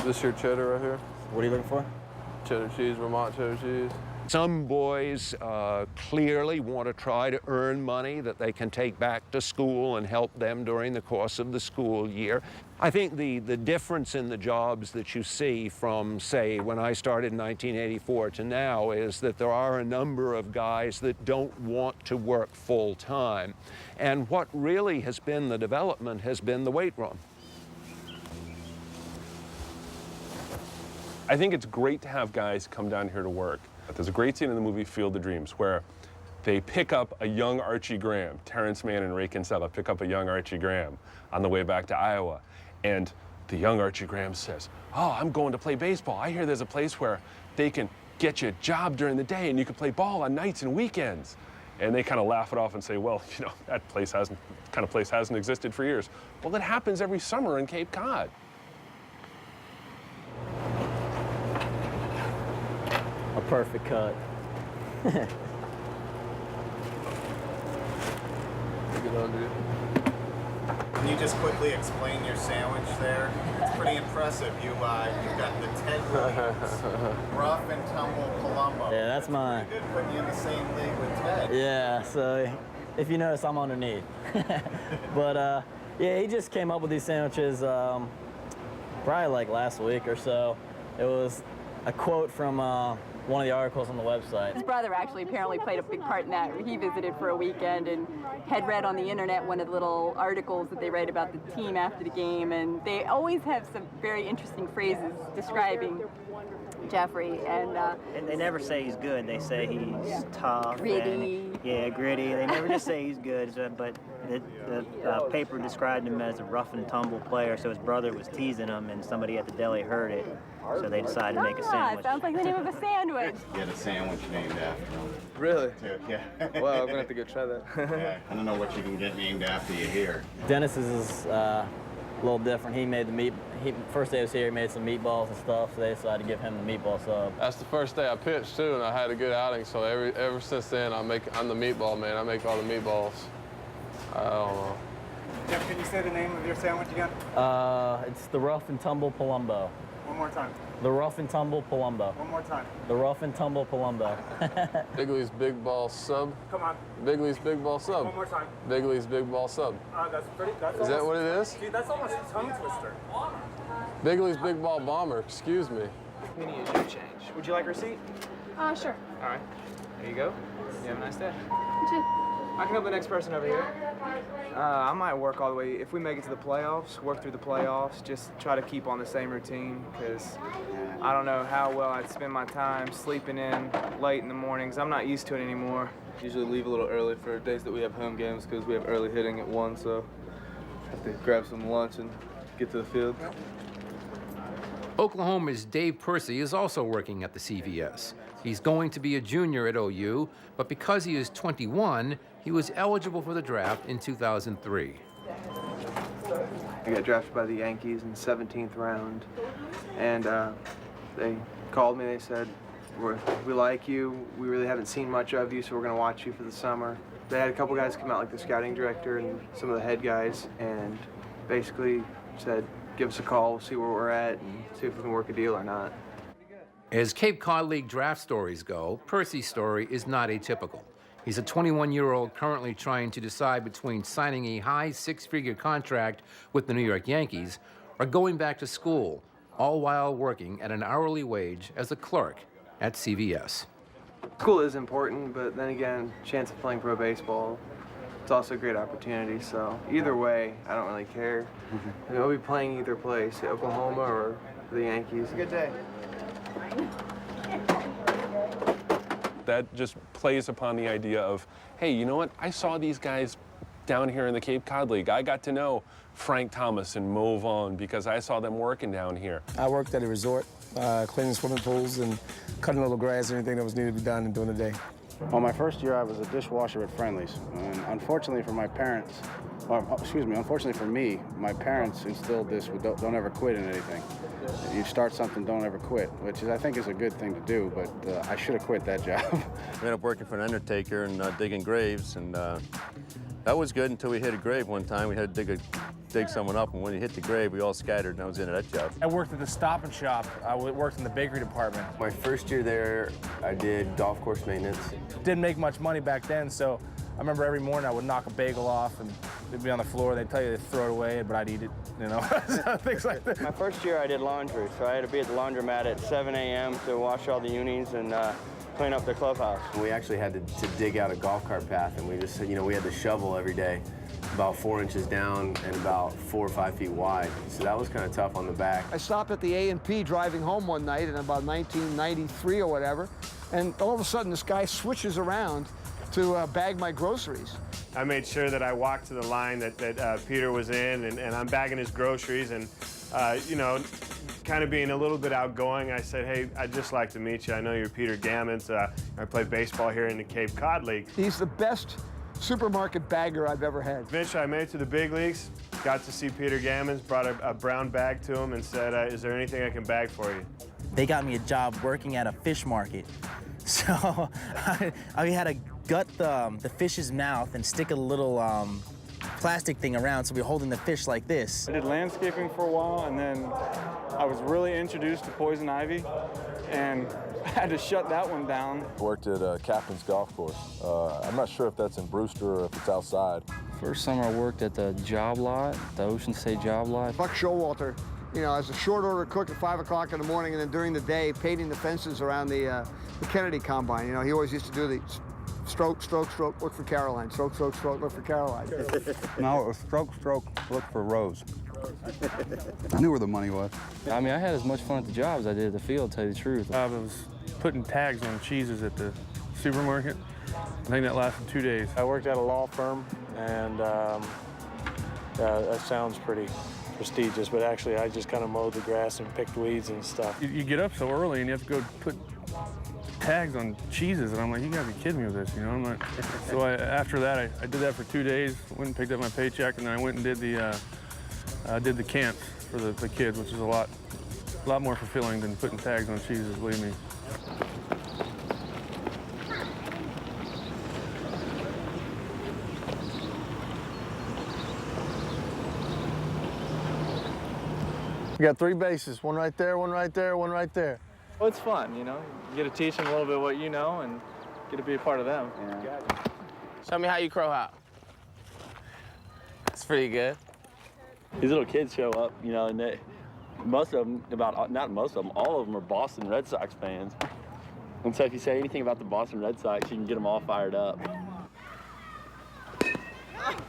This your cheddar right here? What are you looking for? Cheddar cheese, Vermont cheddar cheese. Some boys clearly want to try to earn money that they can take back to school and help them during the course of the school year. I think the difference in the jobs that you see from, say, when I started in 1984 to now is that there are a number of guys that don't want to work full time. And what really has been the development has been the weight room. I think it's great to have guys come down here to work. There's a great scene in the movie Field of Dreams where they pick up a young Archie Graham. Terrence Mann and Ray Kinsella pick up a young Archie Graham on the way back to Iowa. And the young Archie Graham says, "Oh, I'm going to play baseball. I hear there's a place where they can get you a job during the day and you can play ball on nights and weekends." And they kind of laugh it off and say, "Well, you know, that kind of place hasn't existed for years." Well, it happens every summer in Cape Cod. A perfect cut. Can you just quickly explain your sandwich there? It's pretty impressive. You've got the Ted Williams, rough and tumble Palumbo. Yeah, that's mine. Pretty good putting you in the same league with Ted. Yeah, so if you notice, I'm underneath. But yeah, he just came up with these sandwiches probably like last week or so. It was a quote from one of the articles on the website. His brother actually apparently played a big part in that. He visited for a weekend and had read on the internet one of the little articles that they write about the team after the game, and they always have some very interesting phrases describing Jeffrey. And they never say he's good. They say he's tough. Gritty. Yeah, gritty. They never just say he's good, but the paper described him as a rough and tumble player, so his brother was teasing him, and somebody at the deli heard it, so they decided to make a sandwich. Sounds like the name of a sandwich. Get a sandwich named after him. Really? Too, yeah. Wow, I'm gonna have to go try that. Yeah, I don't know what you can get named after you here. Dennis's is a little different. He made the first day he was here, he made some meatballs and stuff, so they decided to give him the meatball sub. That's the first day I pitched too, and I had a good outing. So ever since then, I'm the meatball man. I make all the meatballs. I don't know. Jeff, can you say the name of your sandwich again? It's the Rough and Tumble Palumbo. One more time. The Rough and Tumble Palumbo. One more time. The Rough and Tumble Palumbo. Bigley's Big Ball Sub. Come on. Bigley's Big Ball Sub. One more time. Bigley's Big Ball Sub. Is that what it is? Dude, that's almost a tongue twister. Bigley's Big Ball Bomber. Excuse me. Mini is your change. Would you like a receipt? Sure. All right. There you go. You have a nice day. I can help the next person over here. I might work all the way, if we make it to the playoffs, work through the playoffs, just try to keep on the same routine, because I don't know how well I'd spend my time sleeping in late in the mornings. I'm not used to it anymore. Usually leave a little early for days that we have home games because we have early hitting at 1, so have to grab some lunch and get to the field. Oklahoma's Dave Percy is also working at the CVS. He's going to be a junior at OU, but because he is 21, he was eligible for the draft in 2003. I got drafted by the Yankees in the 17th round, and they called me. They said, we like you. We really haven't seen much of you, so we're going to watch you for the summer. They had a couple guys come out, like the scouting director and some of the head guys, and basically said, give us a call, we'll see where we're at, and see if we can work a deal or not. As Cape Cod League draft stories go, Percy's story is not atypical. He's a 21-year-old currently trying to decide between signing a high six-figure contract with the New York Yankees or going back to school, all while working at an hourly wage as a clerk at CVS. School is important, but then again, chance of playing pro baseball, it's also a great opportunity, so either way, I don't really care. I'll be playing either place, Oklahoma or the Yankees. Good day. That just plays upon the idea of, hey, you know what? I saw these guys down here in the Cape Cod League. I got to know Frank Thomas and Mo Vaughn because I saw them working down here. I worked at a resort, cleaning swimming pools and cutting a little grass, anything that was needed to be done during the day. Well, my first year I was a dishwasher at Friendly's, and unfortunately for my parents, unfortunately for me, my parents instilled this, don't ever quit in anything. You start something, don't ever quit, which is, I think is a good thing to do, but I should have quit that job. I ended up working for an undertaker and digging graves, and that was good until we hit a grave one time. We had to dig someone up, and when you hit the grave, we all scattered, and I was into that job. I worked at the Stop and Shop. I worked in the bakery department. My first year there, I did golf course maintenance. Didn't make much money back then, so I remember every morning I would knock a bagel off, and it'd be on the floor. They'd tell you to throw it away, but I'd eat it, you know, things like that. My first year I did laundry, so I had to be at the laundromat at 7 a.m. to wash all the unis and clean up the clubhouse. We actually had to dig out a golf cart path, and we just, you know, we had to shovel every day, about 4 inches down and about 4 or 5 feet wide. So that was kind of tough on the back. I stopped at the A&P driving home one night in about 1993 or whatever, and all of a sudden this guy switches around to bag my groceries. I made sure that I walked to the line that Peter was in, and I'm bagging his groceries, and you know, kind of being a little bit outgoing, I said, hey, I'd just like to meet you. I know you're Peter Gammons. I play baseball here in the Cape Cod League. He's the best supermarket bagger I've ever had. Eventually, I made it to the big leagues, got to see Peter Gammons, brought a brown bag to him and said, is there anything I can bag for you? They got me a job working at a fish market. So I had to gut the fish's mouth and stick a little plastic thing around, so we're holding the fish like this. I did landscaping for a while, and then I was really introduced to poison ivy, and I had to shut that one down. I worked at Captain's Golf Course. I'm not sure if that's in Brewster or if it's outside. First summer I worked at the job lot, the Ocean State job lot. Buck Showalter, you know, as a short order cook at 5 o'clock in the morning, and then during the day, painting the fences around the Kennedy Combine. You know, he always used to do the stroke, stroke, stroke, look for Caroline. Stroke, stroke, stroke, look for Caroline. No, it was stroke, stroke, look for Rose. I knew where the money was. I mean, I had as much fun at the job as I did at the field, to tell you the truth. I was putting tags on cheeses at the supermarket. I think that lasted 2 days. I worked at a law firm, and that sounds pretty prestigious, but actually I just kind of mowed the grass and picked weeds and stuff. You get up so early and you have to go put tags on cheeses, and I'm like, you gotta be kidding me with this, you know? I'm like, so after that, I did that for 2 days, went and picked up my paycheck, and then I went and did the camps for the kids, which is a lot more fulfilling than putting tags on cheeses, believe me. We got 3 bases, one right there, one right there, one right there. Well, it's fun, you know? You get to teach them a little bit what you know and get to be a part of them. Yeah. Show me how you crow hop. It's pretty good. These little kids show up, you know, and most of them, not most of them, all of them are Boston Red Sox fans. And so if you say anything about the Boston Red Sox, you can get them all fired up.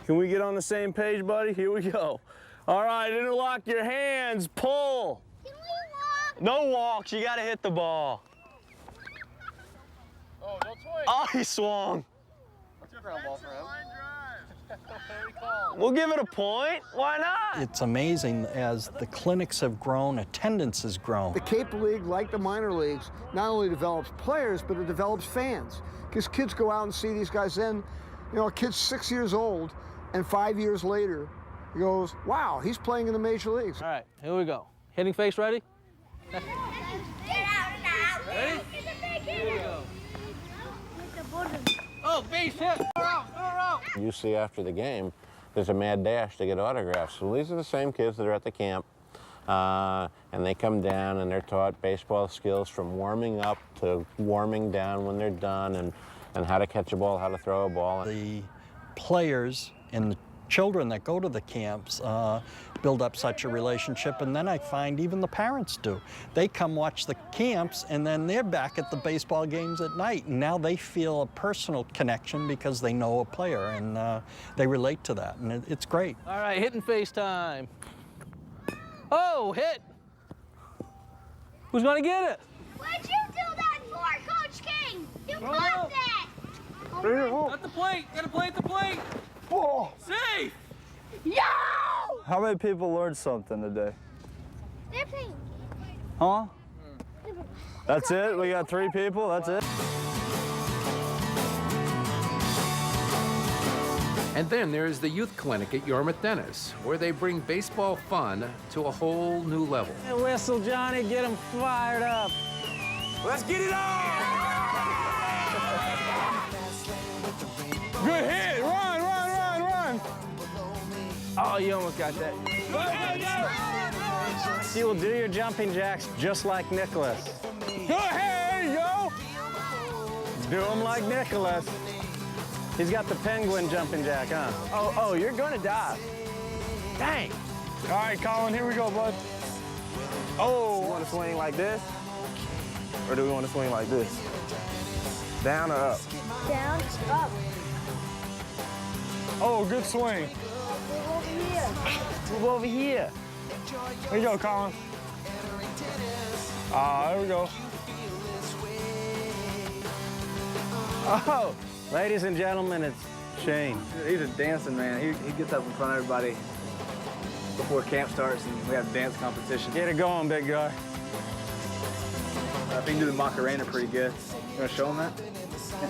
Can we get on the same page, buddy? Here we go. All right, interlock your hands, pull. Can we walk? No walks, you gotta hit the ball. Oh, don't swing. Oh, he swung. background ball for him. We'll give it a point. Why not? It's amazing as the clinics have grown, attendance has grown. The Cape League, like the minor leagues, not only develops players, but it develops fans. Because kids go out and see these guys. Then, you know, a kid's 6 years old, and 5 years later, he goes, wow, he's playing in the major leagues. All right, here we go. Hitting face ready? Ready? Here we go. Oh, base hit. Throw out. You see after the game, there's a mad dash to get autographs. Well, these are the same kids that are at the camp, and they come down and they're taught baseball skills from warming up to warming down when they're done, and how to catch a ball, how to throw a ball. The players and the children that go to the camps build up such a relationship, and then I find even the parents do. They come watch the camps, and then they're back at the baseball games at night, and now they feel a personal connection because they know a player, and they relate to that, and it's great. All right, hitting face time. Oh, hit. Who's gonna get it? What'd you do that for, Coach King? You blocked it. At the plate. Gotta play at the plate. Oh. Safe. Yo! How many people learned something today? They're playing. Huh? That's it? We got 3 people? That's it? And then there's the youth clinic at Yarmouth Dennis, where they bring baseball fun to a whole new level. Hey, whistle, Johnny, get them fired up. Let's get it on! Good hit, run, run, run, run. Oh, you almost got that. You will do your jumping jacks just like Nicholas. Go ahead, yo! Do them like Nicholas. He's got the penguin jumping jack, huh? Oh, you're gonna dive. Dang. All right, Colin, here we go, bud. Oh, you want to swing like this? Or do we want to swing like this? Down or up? Down, up. Oh, good swing. Move over here. Move over here. There you go, Colin. There we go. Oh, ladies and gentlemen, it's Shane. He's a dancing man. He gets up in front of everybody before camp starts, and we have a dance competition. Get it going, big guy. I think you can do the Macarena pretty good. You want to show him that? No?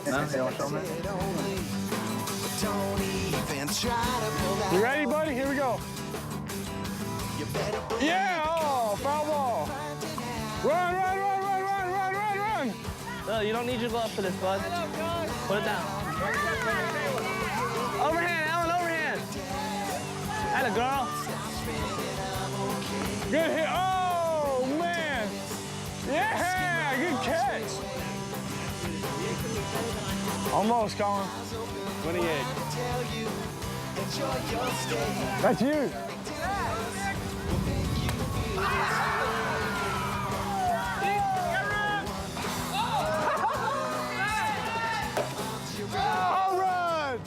You don't want to show him that? You ready, buddy? Here we go. Yeah! Oh, foul ball. Run, run, run, run, run, run, run, run! No, you don't need your glove for this, bud. Put it down. Overhand, Alan, overhand. Atta girl. Good hit. Oh, man. Yeah, good catch. Almost, Colin. 28. That's you. All right.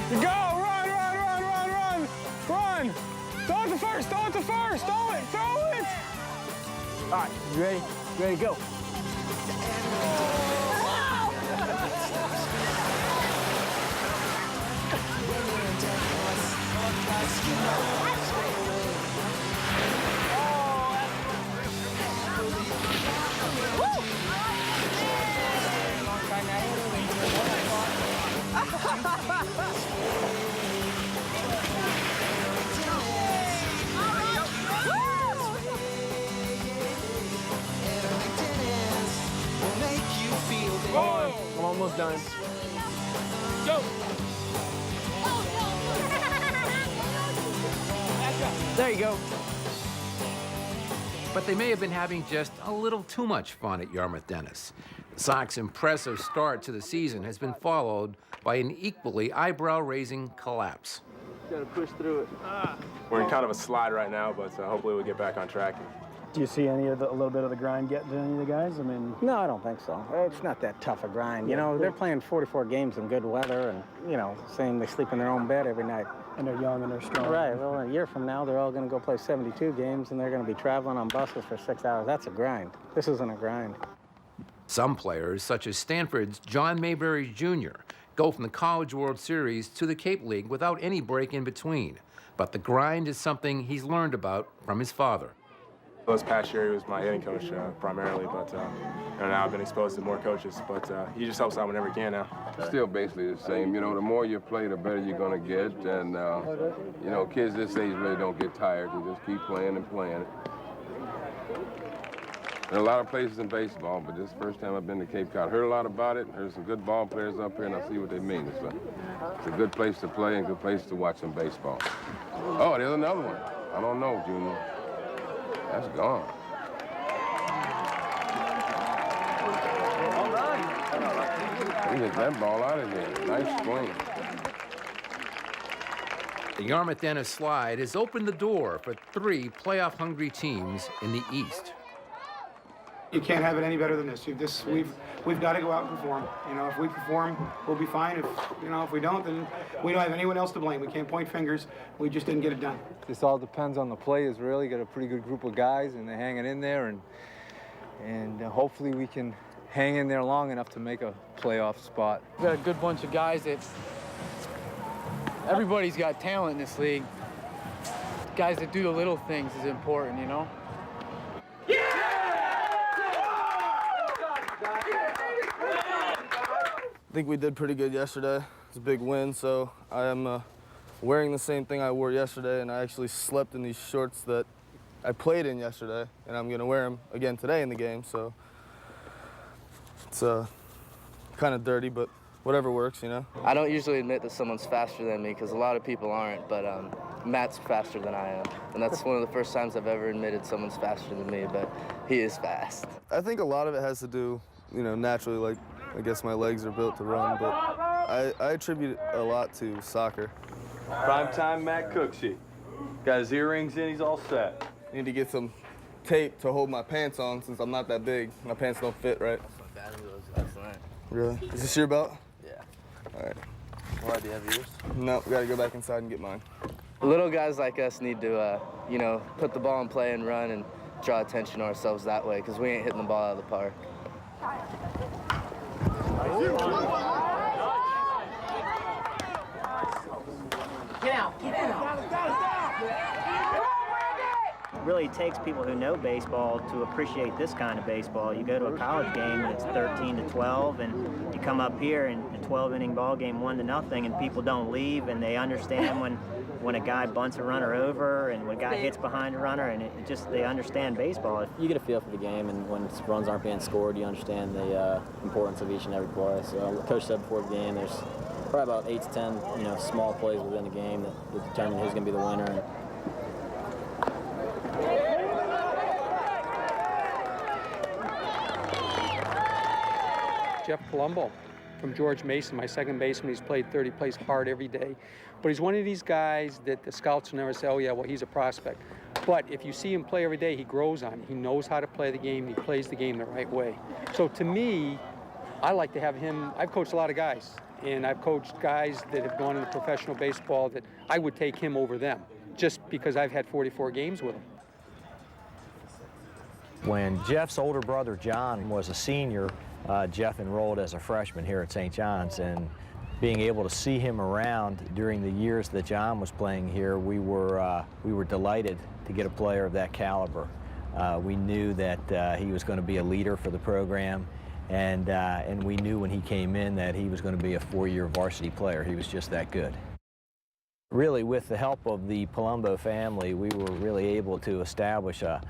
You go, run, run, run, run, run, run. Throw it to first, throw it to first, throw it, throw it. All right, you ready? You ready to go? I'm almost done. Go! There you go. But they may have been having just a little too much fun at Yarmouth Dennis. The Sox' impressive start to the season has been followed by an equally eyebrow-raising collapse. Gotta push through it. We're in kind of a slide right now, but hopefully we'll get back on track Do you see a little bit of the grind getting to any of the guys? I mean, no, I don't think so. It's not that tough a grind. You know, they're playing 44 games in good weather, and you know, saying they sleep in their own bed every night. And they're young and they're strong. Right. Well, a year from now, they're all going to go play 72 games, and they're going to be traveling on buses for 6 hours. That's a grind. This isn't a grind. Some players, such as Stanford's John Mayberry Jr., go from the College World Series to the Cape League without any break in between. But the grind is something he's learned about from his father. Well, this past year he was my hitting coach primarily, but now I've been exposed to more coaches. But he just helps out whenever he can now. Still basically the same. You know, the more you play, the better you're going to get. And, you know, kids this age really don't get tired. They just keep playing and playing. There are a lot of places in baseball, but this is the first time I've been to Cape Cod. Heard a lot about it. There's some good ball players up here, and I see what they mean. It's a good place to play and a good place to watch some baseball. Oh, there's another one. I don't know, Junior. That's gone. He hit that ball out of here. Nice swing. The Yarmouth Dennis slide has opened the door for 3 playoff-hungry teams in the East. You can't have it any better than this. We've got to go out and perform. You know, if we perform, we'll be fine. If we don't, then we don't have anyone else to blame. We can't point fingers. We just didn't get it done. This all depends on the players, really. Got a pretty good group of guys, and they're hanging in there, and hopefully we can hang in there long enough to make a playoff spot. We've got a good bunch of guys that everybody's got talent in this league. Guys that do the little things is important, you know? I think we did pretty good yesterday. It's a big win, so I am wearing the same thing I wore yesterday, and I actually slept in these shorts that I played in yesterday, and I'm going to wear them again today in the game, so it's kind of dirty, but whatever works, you know? I don't usually admit that someone's faster than me because a lot of people aren't, but Matt's faster than I am, and that's one of the first times I've ever admitted someone's faster than me, but he is fast. I think a lot of it has to do, you know, naturally, like, I guess my legs are built to run, but I attribute it a lot to soccer. Primetime Matt Cooksey. Got his earrings in, he's all set. Need to get some tape to hold my pants on since I'm not that big. My pants don't fit right. Excellent. Really? Is this your belt? Yeah. All right. Why, do you have yours? No, we gotta go back inside and get mine. Little guys like us need to, you know, put the ball in play and run and draw attention to ourselves that way because we ain't hitting the ball out of the park. Get out, get out. It really takes people who know baseball to appreciate this kind of baseball. You go to a college game and it's 13-12, and you come up here and a 12-inning ball game, 1-0, and people don't leave, and they understand when a guy bunts a runner over and when a guy hits behind a runner, and they understand baseball. You get a feel for the game, and when runs aren't being scored, you understand the importance of each and every play. So, Coach said before the game, there's probably about 8 to 10, you know, small plays within the game that determine who's going to be the winner. Jeff Palumbo from George Mason, my second baseman. He's played 30, plays hard every day. But he's one of these guys that the scouts will never say, oh yeah, well, he's a prospect. But if you see him play every day, he grows on it. He knows how to play the game. He plays the game the right way. So to me, I like to have him. I've coached a lot of guys, and I've coached guys that have gone into professional baseball that I would take him over them, just because I've had 44 games with him. When Jeff's older brother, John, was a senior, Jeff enrolled as a freshman here at St. John's, and being able to see him around during the years that John was playing here, we were delighted to get a player of that caliber. We knew that he was going to be a leader for the program, and we knew when he came in that he was going to be a 4-year varsity player. He was just that good. Really, with the help of the Palumbo family, we were really able to establish a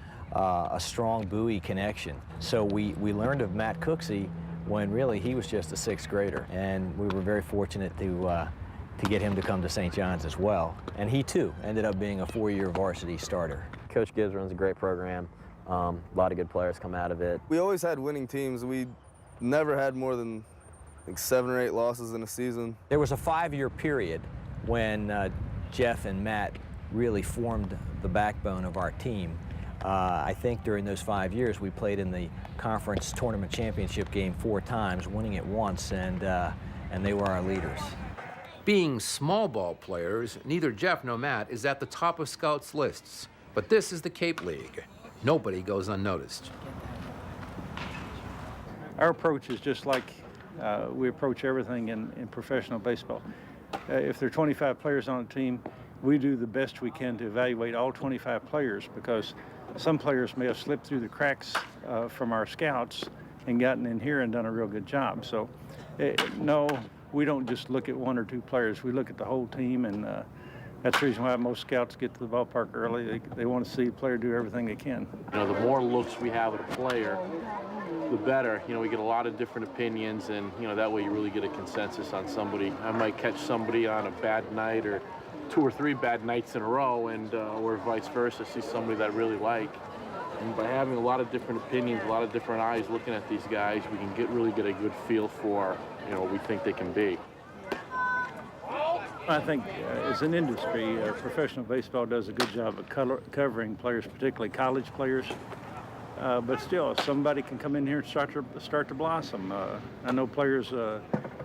strong Bowie connection. So we learned of Matt Cooksey when really he was just a 6th grader, and we were very fortunate to get him to come to St. John's as well. And he too ended up being a 4-year varsity starter. Coach Gibbs runs a great program. A lot of good players come out of it. We always had winning teams. We never had more than like 7 or 8 losses in a season. There was a 5-year period when Jeff and Matt really formed the backbone of our team. I think during those 5 years, we played in the conference tournament championship game 4 times, winning it once, and they were our leaders. Being small ball players, neither Jeff nor Matt is at the top of scouts' lists. But this is the Cape League. Nobody goes unnoticed. Our approach is just like we approach everything in professional baseball. If there are 25 players on a team, we do the best we can to evaluate all 25 players, because some players may have slipped through the cracks from our scouts and gotten in here and done a real good job. So, no, we don't just look at 1 or 2 players. We look at the whole team, and that's the reason why most scouts get to the ballpark early. They want to see a player do everything they can. You know, the more looks we have at a player, the better. You know, we get a lot of different opinions, and, you know, that way you really get a consensus on somebody. I might catch somebody on a bad night, or 2 or 3 bad nights in a row, and or vice versa, see somebody that I really like. And by having a lot of different opinions, a lot of different eyes looking at these guys, we can really get a good feel for, you know, what we think they can be. I think as an industry, professional baseball does a good job of covering players, particularly college players. But still, somebody can come in here and start to blossom. I know players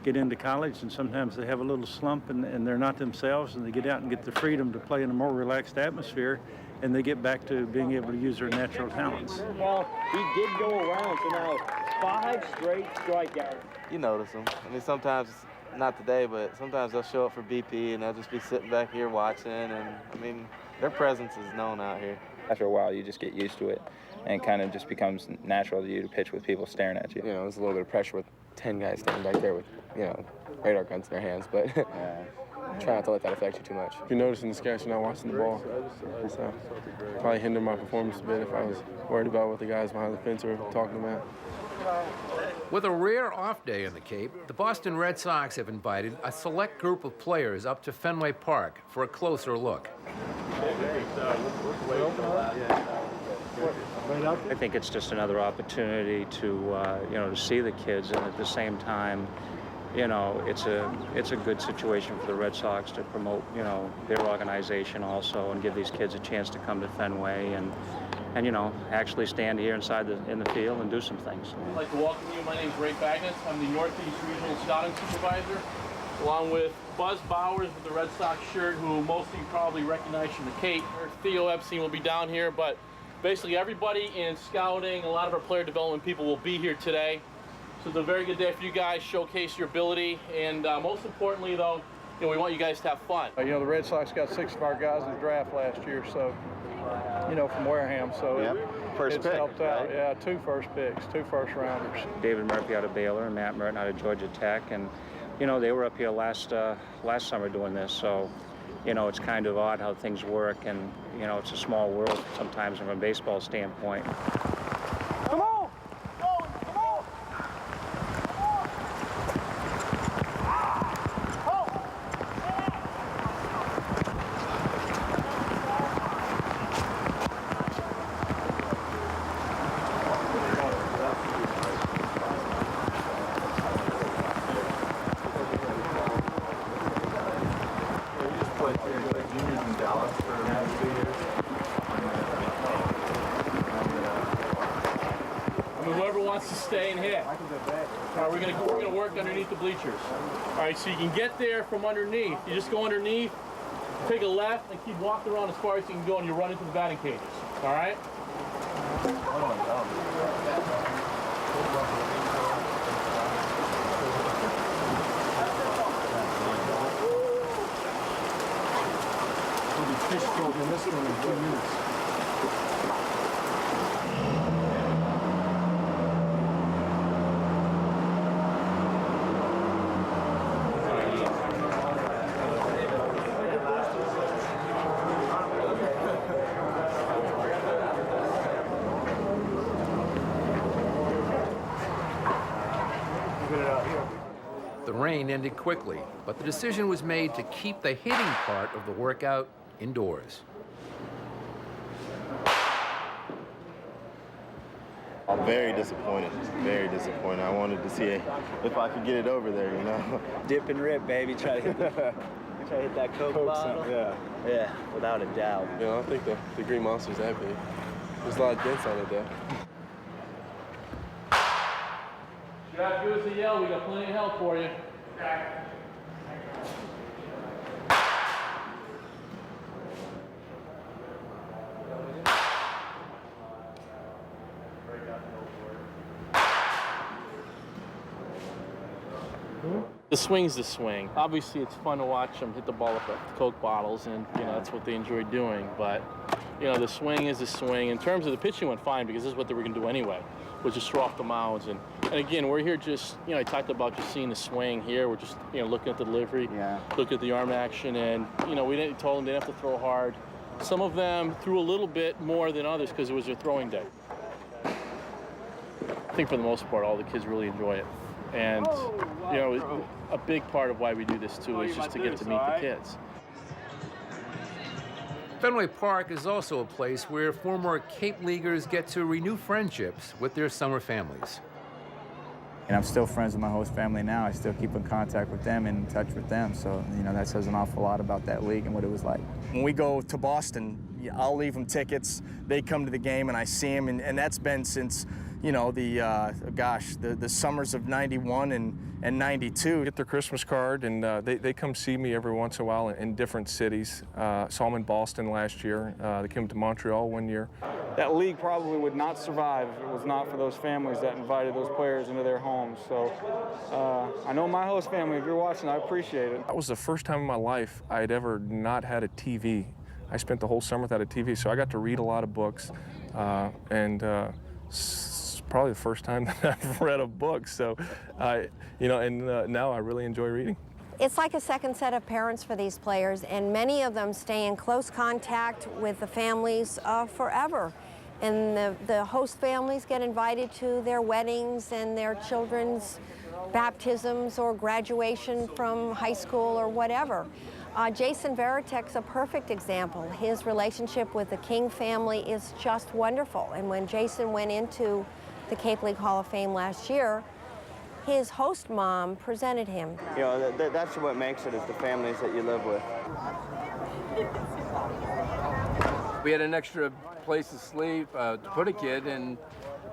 get into college, and sometimes they have a little slump, and they're not themselves, and they get out and get the freedom to play in a more relaxed atmosphere, and they get back to being able to use their natural talents. Well, he did go around, so now 5 straight strikeouts. You notice them. I mean, sometimes, not today, but sometimes they'll show up for BP, and they'll just be sitting back here watching, and, I mean, their presence is known out here. After a while, you just get used to it, and it kind of just becomes natural to you to pitch with people staring at you. You know, there's a little bit of pressure with 10 guys standing back there with, you know, radar guns in their hands, but try not to let that affect you too much. If you notice in the sketch, you're not watching the ball. So probably hinder my performance a bit if I was worried about what the guys behind the fence are talking about. With a rare off day in the Cape, the Boston Red Sox have invited a select group of players up to Fenway Park for a closer look. I think it's just another opportunity to, you know, to see the kids, and at the same time, you know, it's a good situation for the Red Sox to promote, you know, their organization also, and give these kids a chance to come to Fenway and you know, actually stand here in the field and do some things. I'd like to welcome you. My name is Ray Bagness. I'm the Northeast Regional Scouting Supervisor, along with Buzz Bowers with the Red Sox shirt, who most of you probably recognize from the Cape. Theo Epstein will be down here, but basically everybody in scouting, a lot of our player development people will be here today. So it's a very good day for you guys, showcase your ability, and most importantly, though, you know, we want you guys to have fun. You know, the Red Sox got 6 of our guys in the draft last year, so, you know, from Wareham, so First it's pick, helped out. right? Yeah, 2 first picks, 2 first rounders. David Murphy out of Baylor and Matt Merton out of Georgia Tech, and you know, they were up here last summer doing this, so you know, it's kind of odd how things work, and you know, it's a small world sometimes from a baseball standpoint. Come on! Whoever wants to stay and hit. All right, we're gonna work underneath the bleachers. All right, so you can get there from underneath. You just go underneath, take a left, and keep walking around as far as you can go, and you run into the batting cages. All right? We'll be fish stroke in this one in 2 minutes. The rain ended quickly, but the decision was made to keep the hitting part of the workout indoors. I'm very disappointed, very disappointed. I wanted to see if I could get it over there, you know. Dip and rip, baby. Try to hit that Coke bottle. Yeah, Yeah, without a doubt. You know, I don't think the Green Monster's that big. There's a lot of dents on it, though. You have to give us a yell. We got plenty of help for you. The swing's the swing. Obviously, it's fun to watch them hit the ball with the Coke bottles, and that's what they enjoy doing. But the swing is the swing. In terms of the pitching, went fine because this is what they were going to do anyway, was just throw off the mounds. And again, we're here just I talked about just seeing the swing here. We're just looking at the delivery, looking at the arm action, and we told them they didn't have to throw hard. Some of them threw a little bit more than others because it was their throwing day. I think for the most part, all the kids really enjoy it. And, a big part of why we do this, too, is just to get to meet the kids. Fenway Park is also a place where former Cape Leaguers get to renew friendships with their summer families. And I'm still friends with my host family now. I still keep in contact with them and in touch with them. So, that says an awful lot about that league and what it was like. When we go to Boston, I'll leave them tickets. They come to the game and I see them. And that's been since, the summers of '91 and '92. Get their Christmas card, and they come see me every once in a while in different cities. Saw them in Boston last year. They came to Montreal one year. That league probably would not survive if it was not for those families that invited those players into their homes. So I know my host family, if you're watching, I appreciate it. That was the first time in my life I'd ever not had a TV. I spent the whole summer without a TV, so I got to read a lot of books, and probably the first time that I've read a book. So, now I really enjoy reading. It's like a second set of parents for these players, and many of them stay in close contact with the families forever. And the host families get invited to their weddings and their children's baptisms or graduation from high school or whatever. Jason Varitek's a perfect example. His relationship with the King family is just wonderful. And when Jason went into the Cape League Hall of Fame last year, his host mom presented him. That's what makes it, is the families that you live with. We had an extra place to sleep, to put a kid, and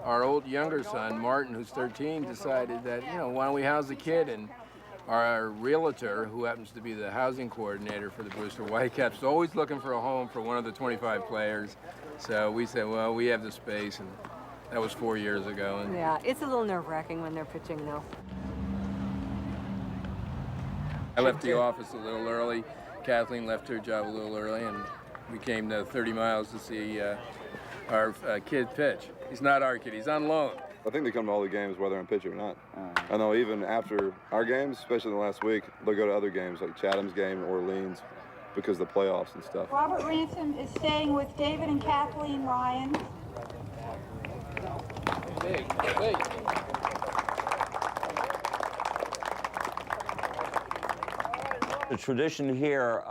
our younger son, Martin, who's 13, decided that, why don't we house the kid? And our realtor, who happens to be the housing coordinator for the Brewster Whitecaps, is always looking for a home for one of the 25 players. So we said, well, we have the space, and that was 4 years ago. And yeah, it's a little nerve-wracking when they're pitching, though. I left the office a little early. Kathleen left her job a little early, and we came to 30 miles to see our kid pitch. He's not our kid, he's on loan. I think they come to all the games whether I'm pitching or not. I know even after our games, especially in the last week, they'll go to other games like Chatham's game, Orleans, because of the playoffs and stuff. Robert Ransom is staying with David and Kathleen Ryan. The tradition here,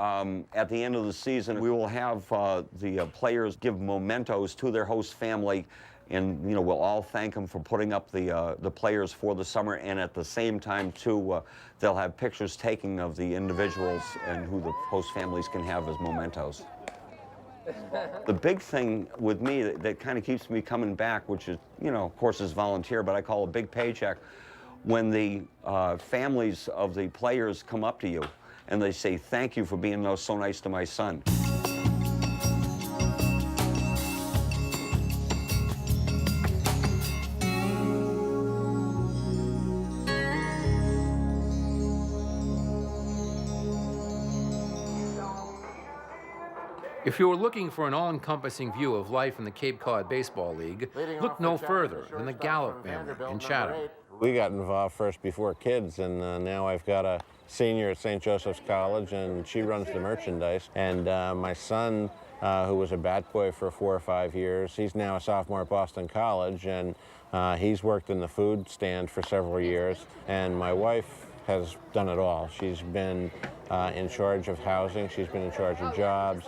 at the end of the season, we will have the players give mementos to their host family, and we'll all thank them for putting up the players for the summer, and at the same time too, they'll have pictures taken of the individuals and who the host families can have as mementos. The big thing with me that kind of keeps me coming back, which is, of course, is volunteer, but I call a big paycheck, when the families of the players come up to you and they say, thank you for being so nice to my son. If you're looking for an all-encompassing view of life in the Cape Cod Baseball League, look no further than the Gallup family in Chatham. We got involved first before kids, and now I've got a senior at St. Joseph's College, and she runs the merchandise. And my son, who was a bat boy for 4 or 5 years, he's now a sophomore at Boston College, and he's worked in the food stand for several years. And my wife has done it all. She's been in charge of housing, she's been in charge of jobs.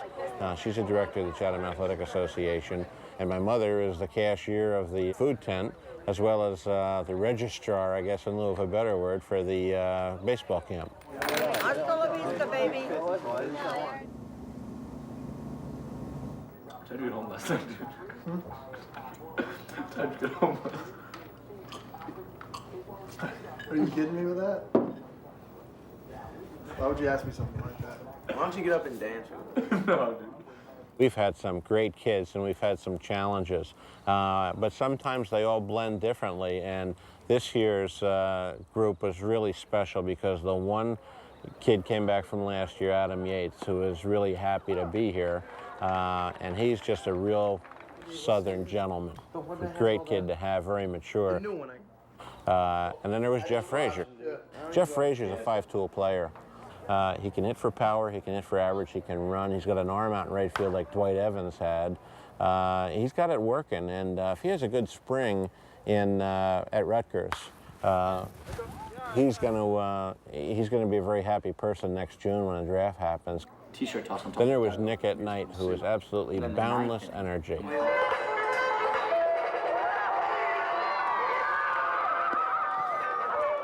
She's a director of the Chatham Athletic Association, and my mother is the cashier of the food tent, as well as the registrar, I guess in lieu of a better word, for the baseball camp. Hasta la vista, baby. Tried to get home last night, dude. Tried to get home. Are you kidding me with that? Why would you ask me something like that? Why don't you get up and dance? No, dude. We've had some great kids and we've had some challenges, but sometimes they all blend differently, and this year's group was really special because the one kid came back from last year, Adam Yates, who is really happy to be here, and he's just a real Southern gentleman. A great kid to have, very mature. And then there was Jeff Frazier. Jeff Frazier's a five-tool player. He can hit for power, he can hit for average, he can run. He's got an arm out in right field like Dwight Evans had. He's got it working, and if he has a good spring at Rutgers, he's going to be a very happy person next June when the draft happens. T-shirt toss on top. Then there was Nick at Night, who was absolutely boundless energy.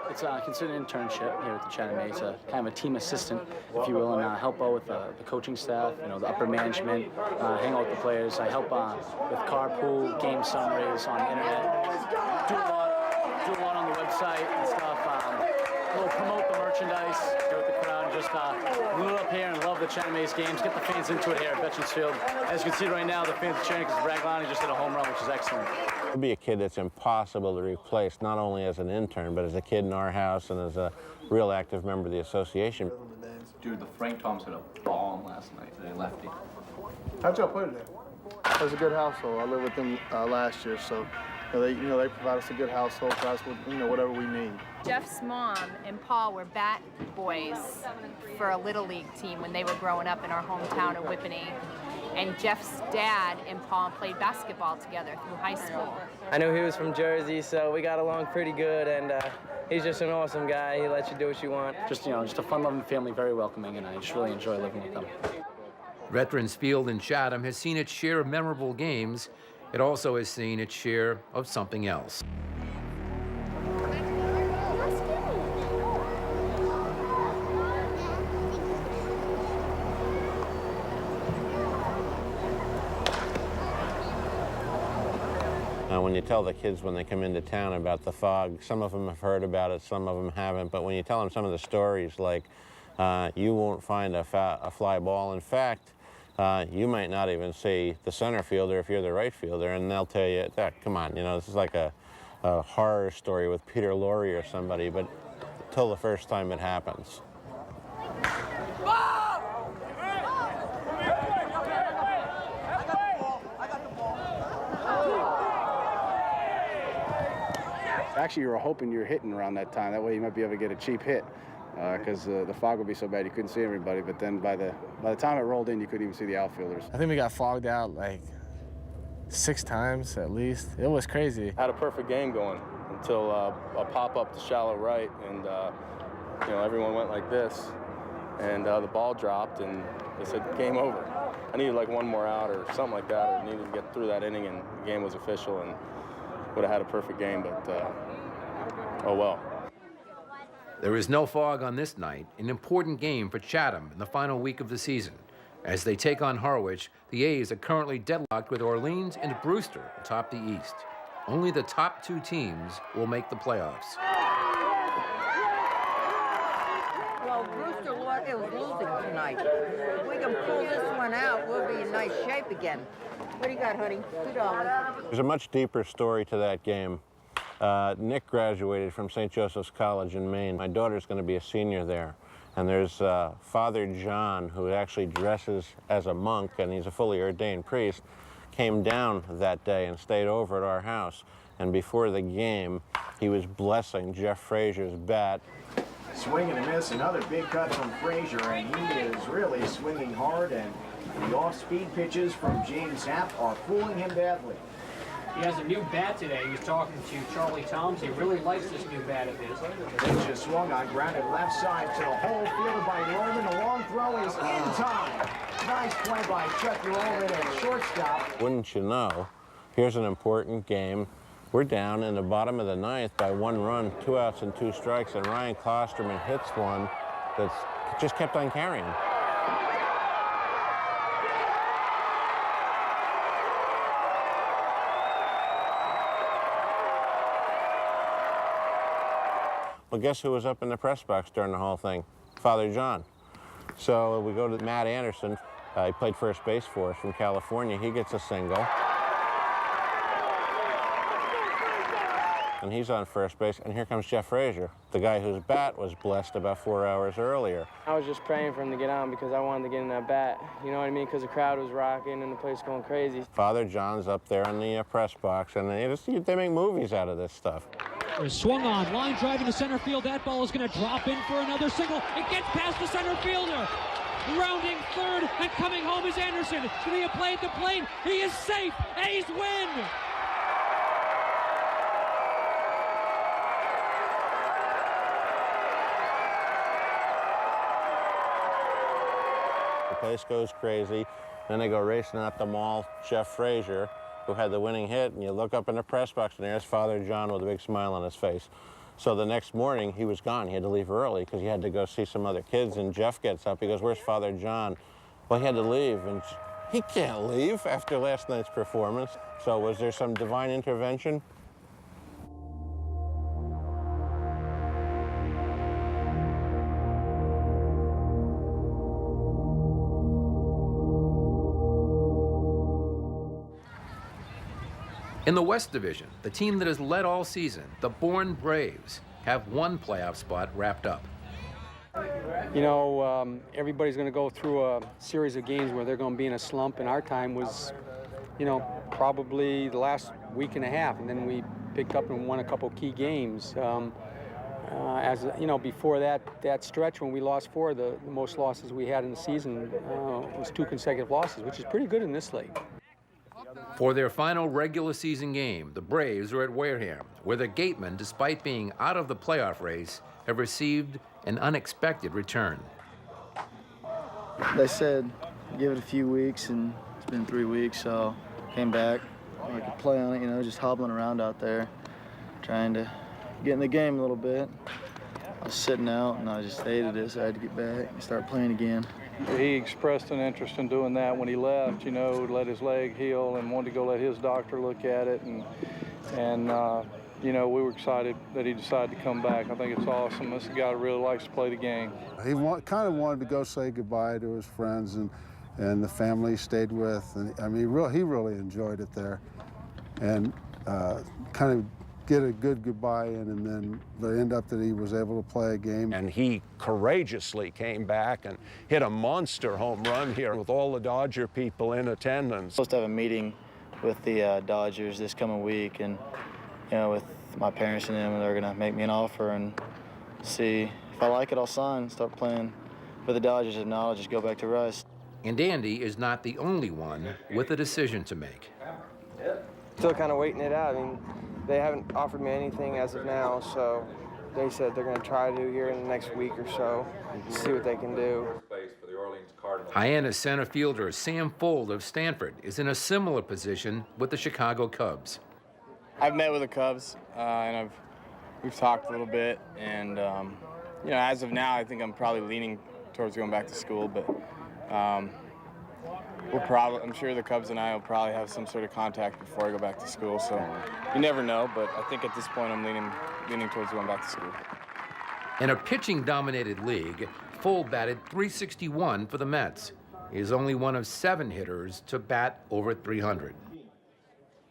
It's considered an internship here at the Chatham Mesa, kind of a team assistant, if you will, and help out with the coaching staff, the upper management, hang out with the players. I help with carpool, game summaries on the internet, do a lot on the website and stuff. We'll promote the merchandise, do it with the crowd, just glue up here and love the Chatham Mesa games, get the fans into it here at Veterans Field. As you can see right now, the fans are cheering because Raglani just hit a home run, which is excellent. He'll be a kid that's impossible to replace, not only as an intern, but as a kid in our house and as a real active member of the association. Dude, the Frank Thomas hit a bomb last night. They lefty. How'd y'all put it there? It was a good household. I lived with them last year, so they provide us a good household, provide us with whatever we need. Jeff's mom and Paul were bat boys for a Little League team when they were growing up in our hometown of Whippany. And Jeff's dad and Paul played basketball together through high school. I knew he was from Jersey, so we got along pretty good, and he's just an awesome guy. He lets you do what you want. Just a fun-loving family, very welcoming, and I just really enjoy living with them. Veterans Field in Chatham has seen its share of memorable games. It also has seen its share of something else. When you tell the kids when they come into town about the fog, some of them have heard about it, some of them haven't, but when you tell them some of the stories, like you won't find a fly ball. In fact, you might not even see the center fielder if you're the right fielder, and they'll tell you, come on, this is like a horror story with Peter Lorre or somebody, but till the first time it happens. Actually, you were hoping you were hitting around that time. That way you might be able to get a cheap hit because the fog would be so bad you couldn't see everybody. But then by the time it rolled in, you couldn't even see the outfielders. I think we got fogged out like 6 times at least. It was crazy. Had a perfect game going until a pop-up to shallow right, and everyone went like this, and the ball dropped, and they said game over. I needed like one more out or something like that, or needed to get through that inning, and the game was official, and would have had a perfect game, but oh well. There is no fog on this night, an important game for Chatham in the final week of the season. As they take on Harwich, the A's are currently deadlocked with Orleans and Brewster atop the East. Only the top 2 teams will make the playoffs. Well, Brewster is losing tonight. If we can pull this one out, we'll be in nice shape again. What do you got, honey? $2. There's a much deeper story to that game. Nick graduated from St. Joseph's College in Maine. My daughter's going to be a senior there. And there's Father John, who actually dresses as a monk, and he's a fully ordained priest, came down that day and stayed over at our house. And before the game, he was blessing Jeff Frazier's bat. Swing and a miss, another big cut from Frazier, and he is really swinging hard, and the off-speed pitches from James Happ are fooling him badly. He has a new bat today. He was talking to Charlie Toms. He really likes this new bat of his. Pitch just swung on, grounded left side to the hole, fielded by Roman. The long throw is in time. Nice play by Chuck Roman at shortstop. Wouldn't you know, here's an important game. We're down in the bottom of the 9th by 1 run, 2 outs and 2 strikes, and Ryan Klosterman hits one that's just kept on carrying. Well, guess who was up in the press box during the whole thing? Father John. So we go to Matt Anderson. He played first base for us from California. He gets a single. And he's on first base, and here comes Jeff Frazier, the guy whose bat was blessed about 4 hours earlier. I was just praying for him to get on because I wanted to get in that bat. You know what I mean? Because the crowd was rocking and the place going crazy. Father John's up there in the press box, and they make movies out of this stuff. Swung on, line drive into center field. That ball is going to drop in for another single. It gets past the center fielder. Rounding third and coming home is Anderson. Should he have played the plate? He is safe. A's win. The place goes crazy. Then they go racing out the mall. Jeff Frazier, who had the winning hit, and you look up in the press box, and there's Father John with a big smile on his face. So the next morning, he was gone. He had to leave early because he had to go see some other kids, and Jeff gets up. He goes, "Where's Father John?" Well, he had to leave, and he can't leave after last night's performance. So was there some divine intervention? In the West Division, the team that has led all season, the Bourne Braves, have one playoff spot wrapped up. You know, everybody's going to go through a series of games where they're going to be in a slump, and our time was, you know, probably the last week and a half, and then we picked up and won a couple key games. As you know, before that stretch when we lost four, the most losses we had in the season was 2 consecutive losses, which is pretty good in this league. For their final regular season game, the Braves are at Wareham, where the Gatemen, despite being out of the playoff race, have received an unexpected return. They said give it a few weeks, and it's been 3 weeks, so came back. I could play on it, you know, just hobbling around out there, trying to get in the game a little bit. I was sitting out, and I just hated it, so I had to get back and start playing again. He expressed an interest in doing that when he left, you know, let his leg heal and wanted to go let his doctor look at it. And you know, we were excited that he decided to come back. I think it's awesome. This guy really likes to play the game. He kind of wanted to go say goodbye to his friends and the family he stayed with. And I mean, he really enjoyed it there. And kind of get a good goodbye in, and then the end up that he was able to play a game. And he courageously came back and hit a monster home run here with all the Dodger people in attendance. Supposed to have a meeting with the Dodgers this coming week, and you know, with my parents and them, and they're gonna make me an offer and see if I like it, I'll sign, start playing for the Dodgers. If not, I'll just go back to Rice. And Andy is not the only one with a decision to make. Still kind of waiting it out. I mean, they haven't offered me anything as of now, so they said they're going to try to here in the next week or so, see what they can do. Hyannis center fielder Sam Fold of Stanford is in a similar position with the Chicago Cubs. I've met with the Cubs, and we've talked a little bit, and you know, as of now, I think I'm probably leaning towards going back to school, but I'm sure the Cubs and I will probably have some sort of contact before I go back to school, so you never know, but I think at this point I'm leaning towards going back to school. In a pitching-dominated league, Fold batted .361 for the Mets. He is only one of 7 hitters to bat over .300.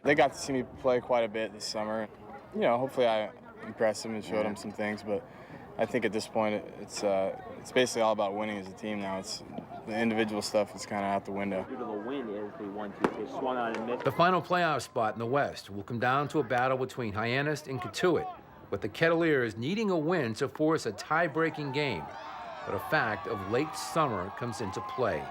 They got to see me play quite a bit this summer. You know, hopefully I impressed them and showed them some things, but I think at this point it's basically all about winning as a team now. It's the individual stuff is kind of out the window. The final playoff spot in the West will come down to a battle between Hyannis and Katuitt, with the Kettleers needing a win to force a tie-breaking game. But a fact of late summer comes into play.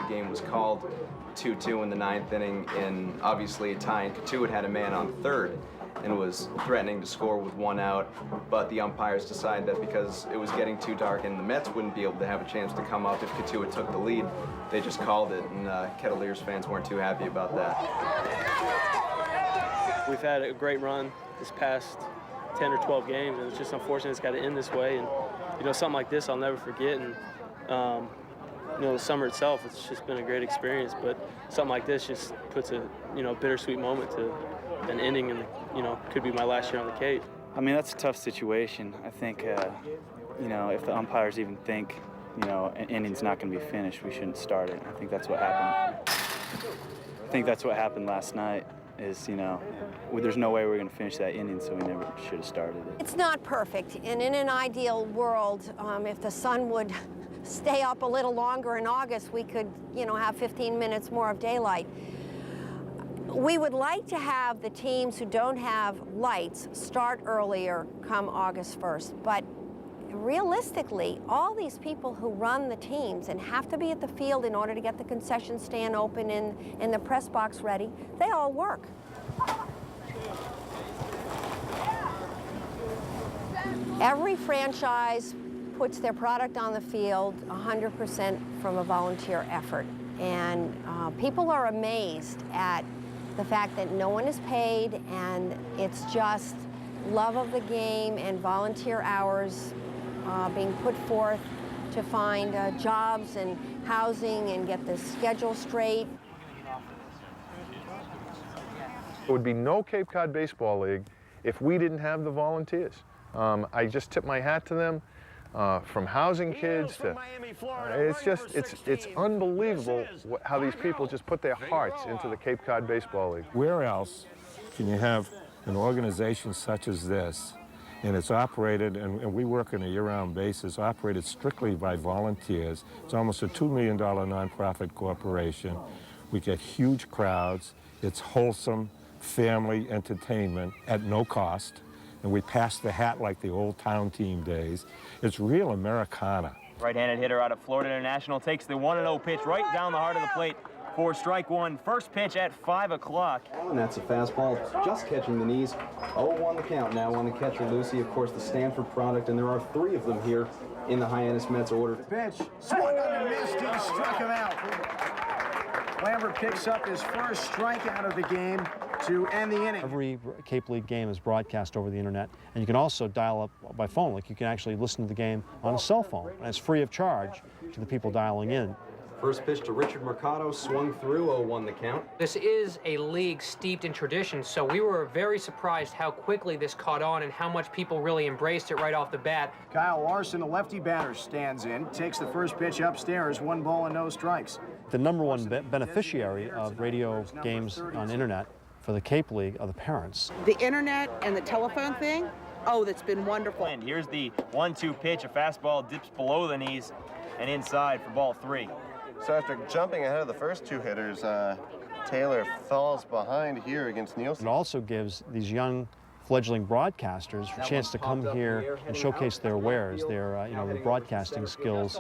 The game was called 2-2 in the 9th inning, and obviously a tie, and Katuitt had a man on third and was threatening to score with 1 out, but the umpires decided that because it was getting too dark and the Mets wouldn't be able to have a chance to come up if Katuitt took the lead, they just called it, and Kettleers fans weren't too happy about that. We've had a great run this past 10 or 12 games, and it's just unfortunate it's got to end this way. And you know, something like this I'll never forget. And the summer itself, it's just been a great experience. But something like this just puts a bittersweet moment to an inning, and could be my last year on the Cape. I mean, that's a tough situation. I think if the umpires even think an inning's not going to be finished, we shouldn't start it. I think that's what happened. I think that's what happened last night. There's no way we're going to finish that inning, so we never should have started it. It's not perfect, and in an ideal world, if the sun would stay up a little longer in August, we could, have 15 minutes more of daylight. We would like to have the teams who don't have lights start earlier come August 1st, but realistically, all these people who run the teams and have to be at the field in order to get the concession stand open and the press box ready, they all work. Every franchise puts their product on the field 100% from a volunteer effort. And people are amazed at the fact that no one is paid, and it's just love of the game and volunteer hours being put forth to find jobs and housing and get the schedule straight. There would be no Cape Cod Baseball League if we didn't have the volunteers. I just tip my hat to them, from housing kids to, it's unbelievable how these people just put their hearts into the Cape Cod Baseball League. Where else can you have an organization such as this, and it's operated, and we work on a year-round basis, operated strictly by volunteers. It's almost a $2 million nonprofit corporation. We get huge crowds. It's wholesome family entertainment at no cost, and we pass the hat like the old town team days. It's real Americana. Right-handed hitter out of Florida International takes the 1-0 pitch right down the heart of the plate for strike one. First pitch at 5 o'clock. And that's a fastball, just catching the knees. 0-1 the count now on the catcher, Lucy. Of course, the Stanford product, and there are 3 of them here in the Hyannis Mets order. Pitch, swung on and missed, and struck him out. Lambert picks up his first strikeout of the game to end the inning. Every Cape League game is broadcast over the internet, and you can also dial up by phone. Like, you can actually listen to the game on a cell phone, and it's free of charge to the people dialing in. First pitch to Richard Mercado, swung through, 0-1 the count. This is a league steeped in tradition, so we were very surprised how quickly this caught on and how much people really embraced it right off the bat. Kyle Larson, the lefty batter, stands in, takes the first pitch upstairs, 1 ball and no strikes. The #1 beneficiary of radio games on internet for the Cape League are the parents. The internet and the telephone thing, oh, that's been wonderful. And here's the 1-2 pitch. A fastball dips below the knees and inside for ball 3. So after jumping ahead of the first 2 hitters, Taylor falls behind here against Nielsen. It also gives these young fledgling broadcasters a chance to come here and showcase their wares, their broadcasting skills,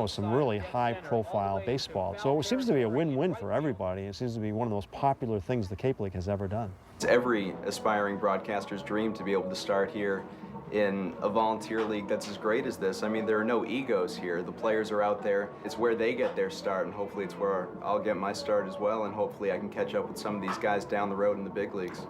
some really high-profile baseball. So it seems to be a win-win for everybody. It seems to be one of the most popular things the Cape League has ever done. It's every aspiring broadcaster's dream to be able to start here in a volunteer league that's as great as this. I mean, there are no egos here. The players are out there. It's where they get their start, and hopefully it's where I'll get my start as well, and hopefully I can catch up with some of these guys down the road in the big leagues.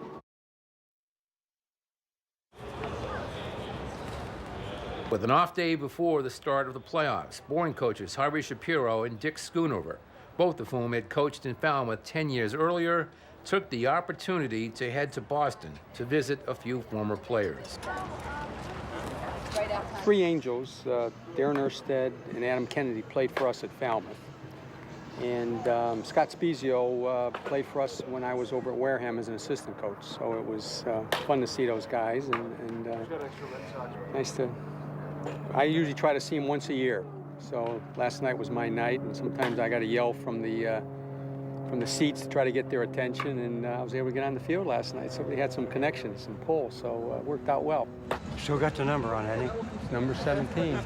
With an off day before the start of the playoffs, Bourne coaches Harvey Shapiro and Dick Schoonover, both of whom had coached in Falmouth 10 years earlier, took the opportunity to head to Boston to visit a few former players. 3 Angels, Darren Erstead and Adam Kennedy, played for us at Falmouth. And Scott Spezio played for us when I was over at Wareham as an assistant coach. So it was fun to see those guys, and nice to... I usually try to see them once a year. So last night was my night, and sometimes I got to yell from the seats to try to get their attention, and I was able to get on the field last night. So we had some connections and pull, so it worked out well. Still got the number on Eddie. Number 17.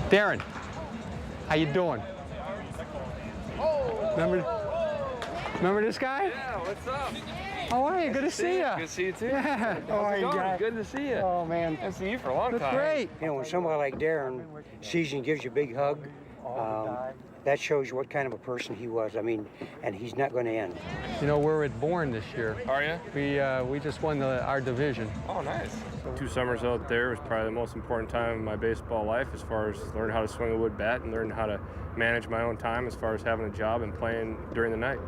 Darren, how you doing? Remember this guy? Yeah, what's up? How are you? Good to see you. Good to see you too. Yeah. How are you guys? Good to see you. Oh man, I've seen you for a long time. That's great. You know, when somebody like Darren sees you and gives you a big hug, That shows you what kind of a person he was. I mean, and he's not going to end. You know, we're at Bourne this year. Are you? We just won our division. Oh, nice. 2 summers out there was probably the most important time in my baseball life, as far as learning how to swing a wood bat and learning how to manage my own time as far as having a job and playing during the night.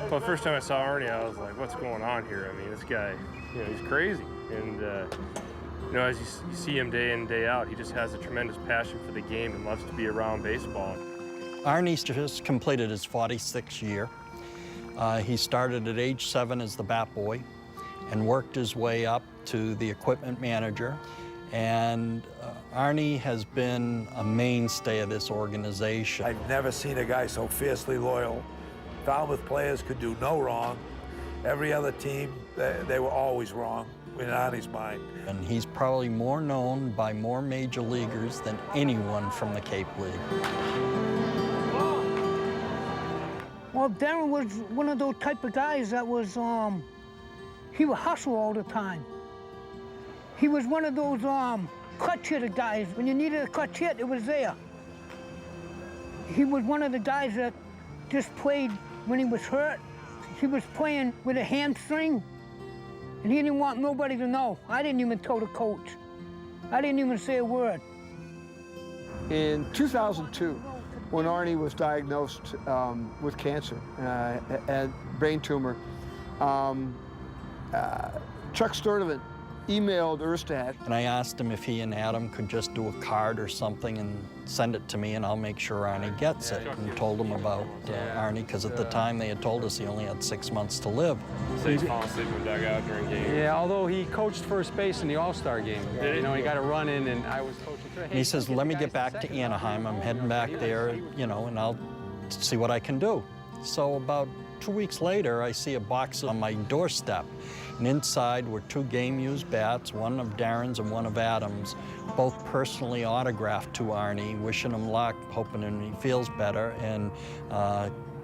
Well, the first time I saw Arnie, I was like, what's going on here? I mean, this guy, you know, he's crazy. And, you know, as you see him day in, day out, he just has a tremendous passion for the game and loves to be around baseball. Arnie's just completed his 46th year. He started at age 7 as the bat boy and worked his way up to the equipment manager. And Arnie has been a mainstay of this organization. I've never seen a guy so fiercely loyal. Falmouth players could do no wrong. Every other team, they were always wrong in Arnie's mind. And he's probably more known by more major leaguers than anyone from the Cape League. Well, Darren was one of those type of guys that was, he would hustle all the time. He was one of those clutch hitter guys. When you needed a clutch hit, it was there. He was one of the guys that just played when he was hurt. He was playing with a hamstring, and he didn't want nobody to know. I didn't even tell the coach. I didn't even say a word. In 2002, when Arnie was diagnosed with cancer and brain tumor, Chuck Sturdivant emailed Erstad. And I asked him if he and Adam could just do a card or something and send it to me, and I'll make sure Arnie gets it. And told him about Arnie, because at the time they had told us he only had 6 months to live. So he's falling asleep in the dugout during games? Yeah, although he coached first base in the All-Star game. You know, he got a run in, and I was coaching through. And he says, let me get back to Anaheim. I'm heading back there, you know, and I'll see what I can do. So about 2 weeks later, I see a box on my doorstep. And inside were 2 game-used bats, one of Darren's and one of Adam's, both personally autographed to Arnie, wishing him luck, hoping he feels better, and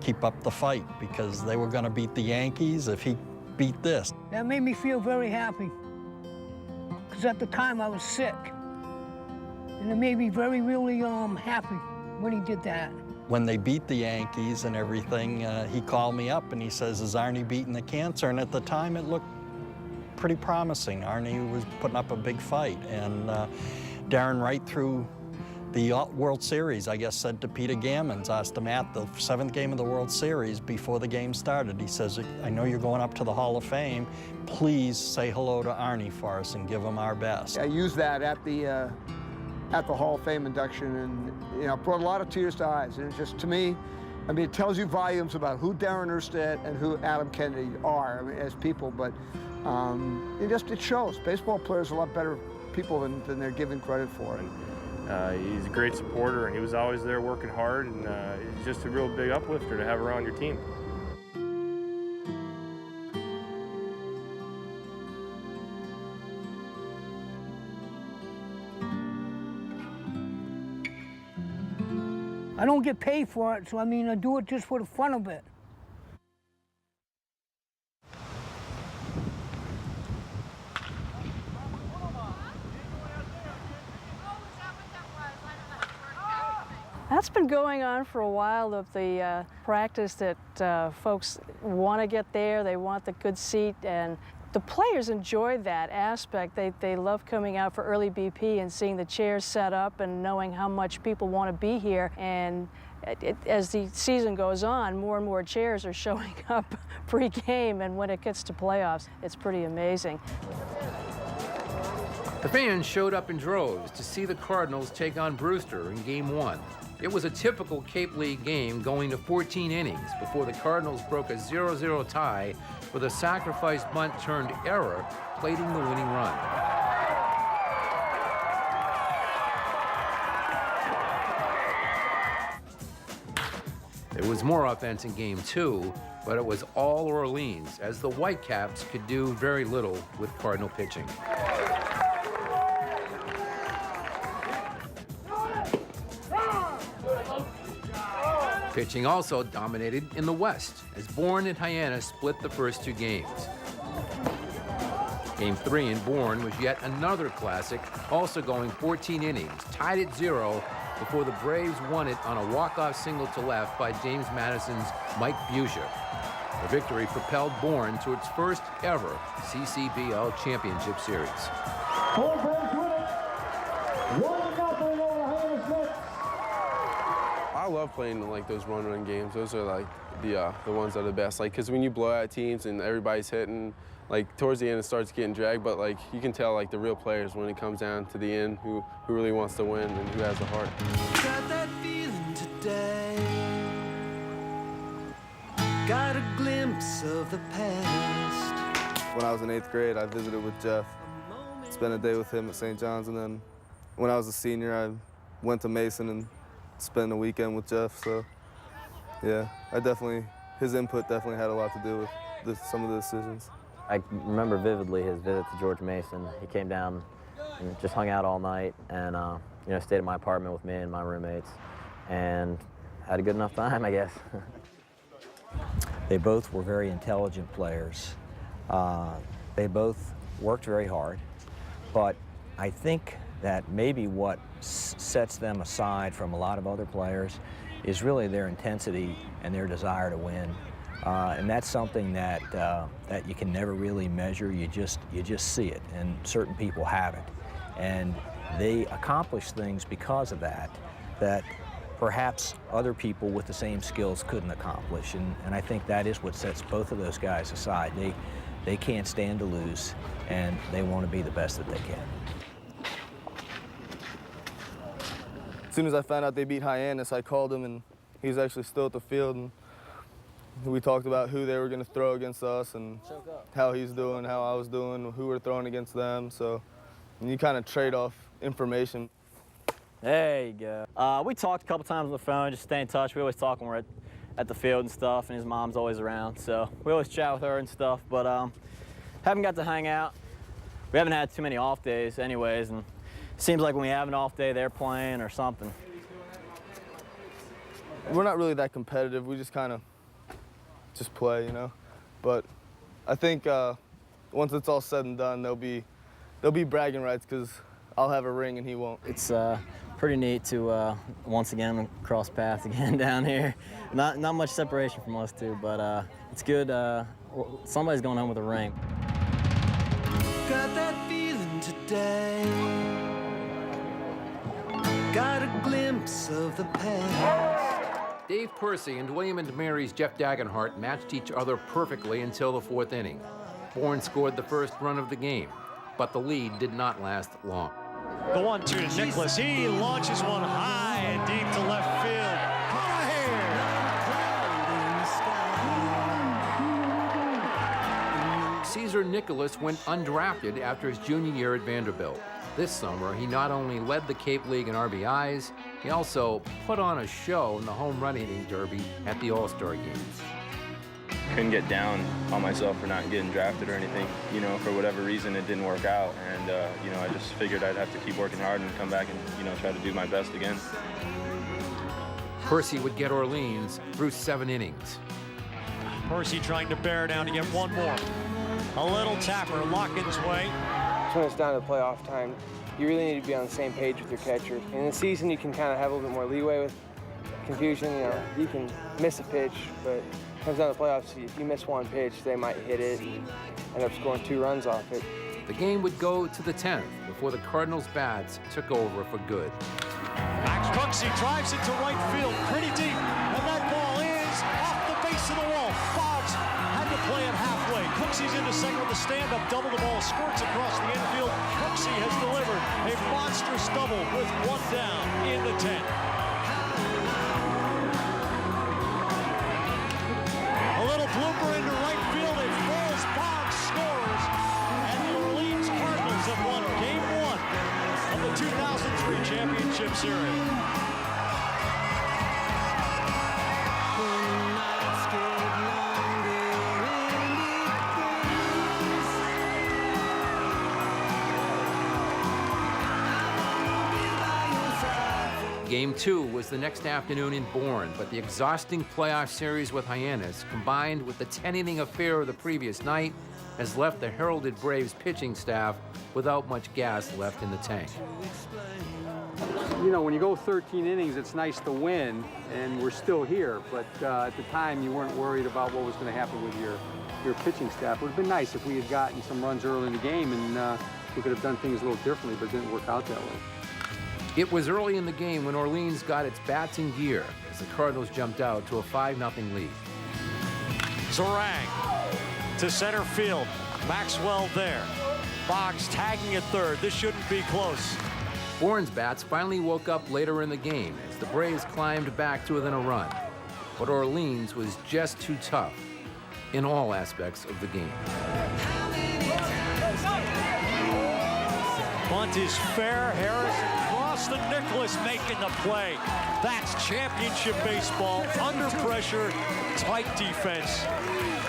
keep up the fight, because they were going to beat the Yankees if he beat this. That made me feel very happy, because at the time I was sick. And it made me really happy when he did that. When they beat the Yankees and everything, he called me up and he says, is Arnie beating the cancer? And at the time it looked pretty promising. Arnie was putting up a big fight. And Darren, right through the World Series, I guess, said to Peter Gammons, asked him at the 7th game of the World Series before the game started, he says, I know you're going up to the Hall of Fame. Please say hello to Arnie for us and give him our best. I used that at the Hall of Fame induction, and you know, brought a lot of tears to eyes. And it just, to me, I mean, it tells you volumes about who Darren Erstad and who Adam Kennedy are, I mean, as people. But it shows baseball players are a lot better people than they're given credit for. He's a great supporter, and he was always there working hard, and he's just a real big uplifter to have around your team. I don't get paid for it, so I mean, I do it just for the fun of it. That's been going on for a while, of the practice that folks want to get there, they want the good seat, and the players enjoy that aspect. They love coming out for early BP and seeing the chairs set up and knowing how much people want to be here. And as the season goes on, more and more chairs are showing up pre-game, and when it gets to playoffs, it's pretty amazing. The fans showed up in droves to see the Cardinals take on Brewster in Game 1. It was a typical Cape League game going to 14 innings before the Cardinals broke a 0-0 tie with a sacrifice bunt turned error, plating the winning run. There was more offense in Game 2, but it was all Orleans, as the Whitecaps could do very little with Cardinal pitching. Pitching also dominated in the West, as Bourne and Hyannis split the first 2 games. Game 3 in Bourne was yet another classic, also going 14 innings, tied at 0 before the Braves won it on a walk-off single to left by James Madison's Mike Buescher. The victory propelled Bourne to its first ever CCBL Championship Series. I love playing like those run games. Those are like the ones that are the best. Like, because when you blow out teams and everybody's hitting, like towards the end it starts getting dragged, but like you can tell like the real players when it comes down to the end who really wants to win and who has the heart. Got that feeling today. Got a glimpse of the past. When I was in 8th grade, I visited with Jeff, spent a day with him at St. John's, and then when I was a senior, I went to Mason and spent a weekend with Jeff. So, yeah, his input definitely had a lot to do with some of the decisions. I remember vividly his visit to George Mason. He came down and just hung out all night and stayed in my apartment with me and my roommates and had a good enough time, I guess. They both were very intelligent players. They both worked very hard, but I think that maybe what sets them aside from a lot of other players is really their intensity and their desire to win. And that's something that you can never really measure. You just see it, and certain people have it. And they accomplish things because of that perhaps other people with the same skills couldn't accomplish. And I think that is what sets both of those guys aside. They can't stand to lose, and they want to be the best that they can. As soon as I found out they beat Hyannis, I called him, and he was actually still at the field. And we talked about who they were going to throw against us and how he's doing, how I was doing, who we're throwing against them. So you kind of trade off information. There you go. We talked a couple times on the phone, just stay in touch. We always talk when we're at the field and stuff, and his mom's always around. So we always chat with her and stuff, but haven't got to hang out. We haven't had too many off days anyways, and it seems like when we have an off day, they're playing or something. We're not really that competitive. We just kind of just play, you know. But I think once it's all said and done, there'll be bragging rights because I'll have a ring and he won't. It's pretty neat to once again cross paths again down here. Not much separation from us two, but it's good. Somebody's going home with a ring. Got that feeling today. Got a glimpse of the past. Dave Percy and William and Mary's Jeff Dagenhart matched each other perfectly until the 4th inning. Bourne scored the first run of the game, but the lead did not last long. The 1-2 to Nicholas. He launches one high and deep to left field. Caesar Nicholas went undrafted after his junior year at Vanderbilt. This summer, he not only led the Cape League in RBIs, he also put on a show in the home run hitting derby at the All-Star Games. Couldn't get down on myself for not getting drafted or anything. You know, for whatever reason, it didn't work out. And, I just figured I'd have to keep working hard and come back and, try to do my best again. Percy would get Orleans through 7 innings. Percy trying to bear down to get one more. A little tapper, Lockin's way. When it's down to playoff time, you really need to be on the same page with your catcher. In the season, you can kind of have a little bit more leeway with confusion. You can miss a pitch, but it comes down to playoffs. If you miss one pitch, they might hit it and end up scoring 2 runs off it. The game would go to the 10th before the Cardinals' bats took over for good. Max Buxey drives it to right field, pretty deep, and that ball is off the base of the wall. Boggs had to play it halfway. Cooksey's into second with a stand-up double. The ball squirts across the infield. Cooksey has delivered a monstrous double with 1 down in the 10th. A little blooper into right field. It falls. Boggs scores, and the Orleans Cardinals have won Game 1 of the 2003 Championship Series. Game 2 was the next afternoon in Bourne, but the exhausting playoff series with Hyannis, combined with the 10-inning affair of the previous night, has left the heralded Braves pitching staff without much gas left in the tank. You know, when you go 13 innings, it's nice to win, and we're still here. But at the time, you weren't worried about what was going to happen with your pitching staff. It would have been nice if we had gotten some runs early in the game, and we could have done things a little differently, but it didn't work out that way. It was early in the game when Orleans got its bats in gear as the Cardinals jumped out to a 5-0 lead. Zarang to center field. Maxwell there. Boggs tagging at third. This shouldn't be close. Bourne's bats finally woke up later in the game as the Braves climbed back to within a run. But Orleans was just too tough in all aspects of the game. Bunt is fair. Harris across the Nicholas making the play. That's championship baseball. Under pressure, tight defense.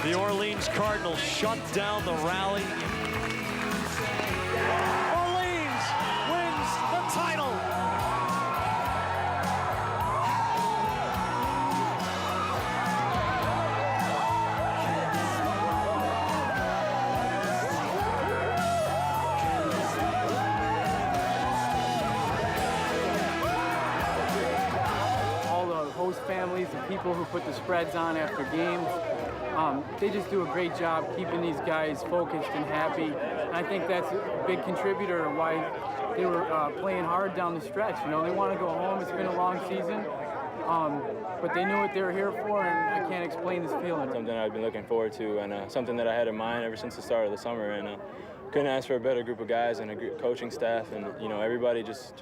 The Orleans Cardinals shut down the rally. Orleans wins the title. Families and people who put the spreads on after games, they just do a great job keeping these guys focused and happy. And I think that's a big contributor to why they were playing hard down the stretch. You know, they want to go home. It's been a long season, but they knew what they were here for, and I can't explain this feeling. Something I've been looking forward to, and something that I had in mind ever since the start of the summer. And couldn't ask for a better group of guys and a good coaching staff, and you know, everybody just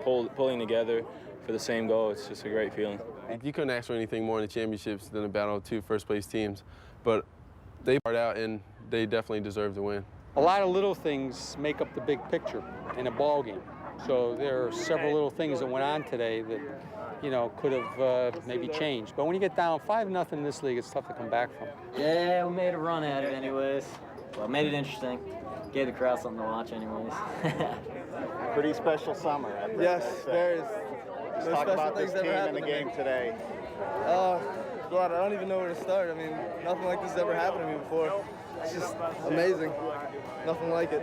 pulling together for the same goal. It's just a great feeling. You couldn't ask for anything more in the championships than a battle of two first-place teams, but they started out and they definitely deserve to win. A lot of little things make up the big picture in a ball game. So there are several little things that went on today that, you know, could have maybe changed. But when you get down 5-0 in this league, it's tough to come back from. Yeah, we made a run at it anyways. Well, made it interesting. Gave the crowd something to watch anyways. Pretty special summer. Yes, there is. Let's talk about this team and the game today. God, I don't even know where to start. I mean, nothing like this has ever happened to me before. It's just amazing. Nothing like it.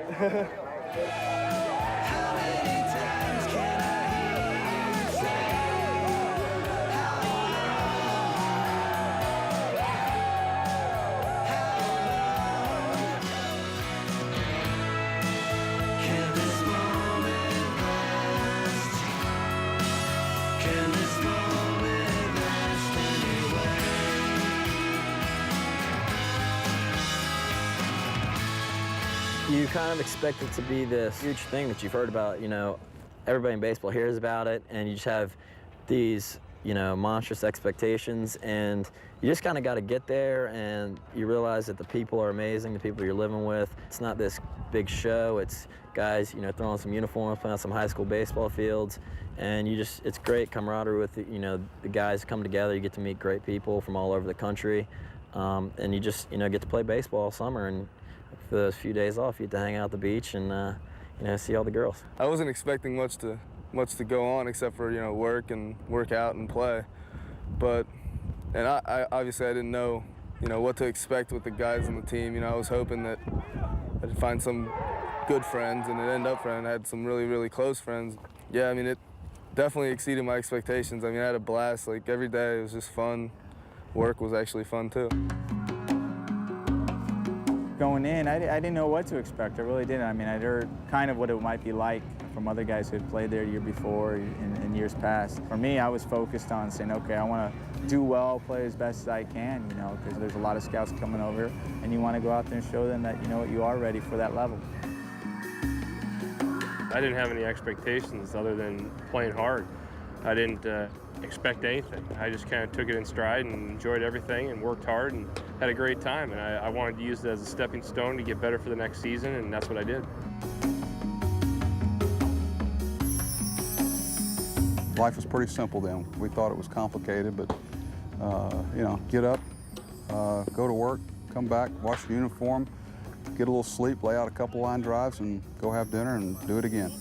You kind of expect it to be this huge thing that you've heard about, you know, everybody in baseball hears about it, and you just have these, you know, monstrous expectations, and you just kind of got to get there, and you realize that the people are amazing, the people you're living with. It's not this big show, it's guys, you know, throwing some uniforms, playing on some high school baseball fields, and it's great camaraderie with, you know, the guys come together, you get to meet great people from all over the country, and you just, you know, get to play baseball all summer, and for those few days off, you get to hang out at the beach and you know, see all the girls. I wasn't expecting much to go on except for, you know, work out and play. But I obviously I didn't know, you know, what to expect with the guys on the team. You know, I was hoping that I'd find some good friends, and it ended up I had some really, really close friends. Yeah, I mean, it definitely exceeded my expectations. I mean, I had a blast. Like, every day it was just fun. Work was actually fun too. Going in, I didn't know what to expect. I really didn't. I mean, I'd heard kind of what it might be like from other guys who had played there the year before in years past. For me, I was focused on saying, okay, I want to do well, play as best as I can, you know, because there's a lot of scouts coming over, and you want to go out there and show them that, you know what, you are ready for that level. I didn't have any expectations other than playing hard. I didn't expect anything. I just kind of took it in stride and enjoyed everything and worked hard and had a great time. And I wanted to use it as a stepping stone to get better for the next season, and that's what I did. Life was pretty simple then. We thought it was complicated, but you know, get up, go to work, come back, wash the uniform, get a little sleep, lay out a couple line drives, and go have dinner and do it again.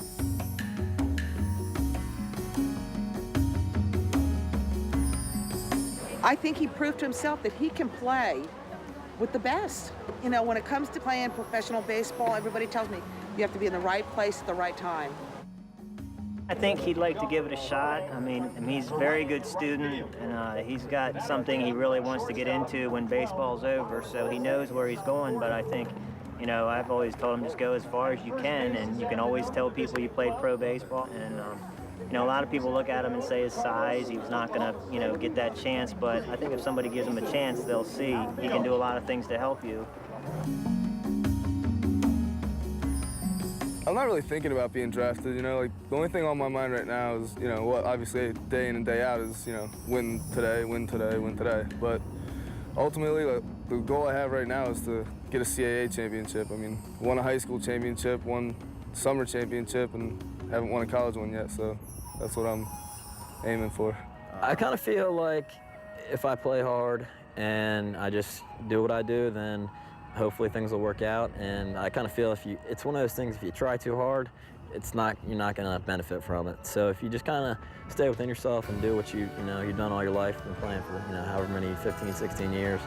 I think he proved to himself that he can play with the best. You know, when it comes to playing professional baseball, everybody tells me you have to be in the right place at the right time. I think he'd like to give it a shot. I mean, he's a very good student, and he's got something he really wants to get into when baseball's over, so he knows where he's going. But I think, you know, I've always told him just go as far as you can, and you can always tell people you played pro baseball. And, you know, a lot of people look at him and say his size, he's not going to, you know, get that chance. But I think if somebody gives him a chance, they'll see he can do a lot of things to help you. I'm not really thinking about being drafted, you know, like the only thing on my mind right now is, you know, what obviously day in and day out is, you know, win today, win today, win today. But ultimately, like, the goal I have right now is to get a CAA championship. I mean, won a high school championship, won summer championship, and haven't won a college one yet, so that's what I'm aiming for. I kind of feel like if I play hard and I just do what I do, then hopefully things will work out. And I kind of feel it's one of those things, if you try too hard, you're not going to benefit from it. So if you just kind of stay within yourself and do what you've done all your life, been playing for, you know, however many, 15, 16 years,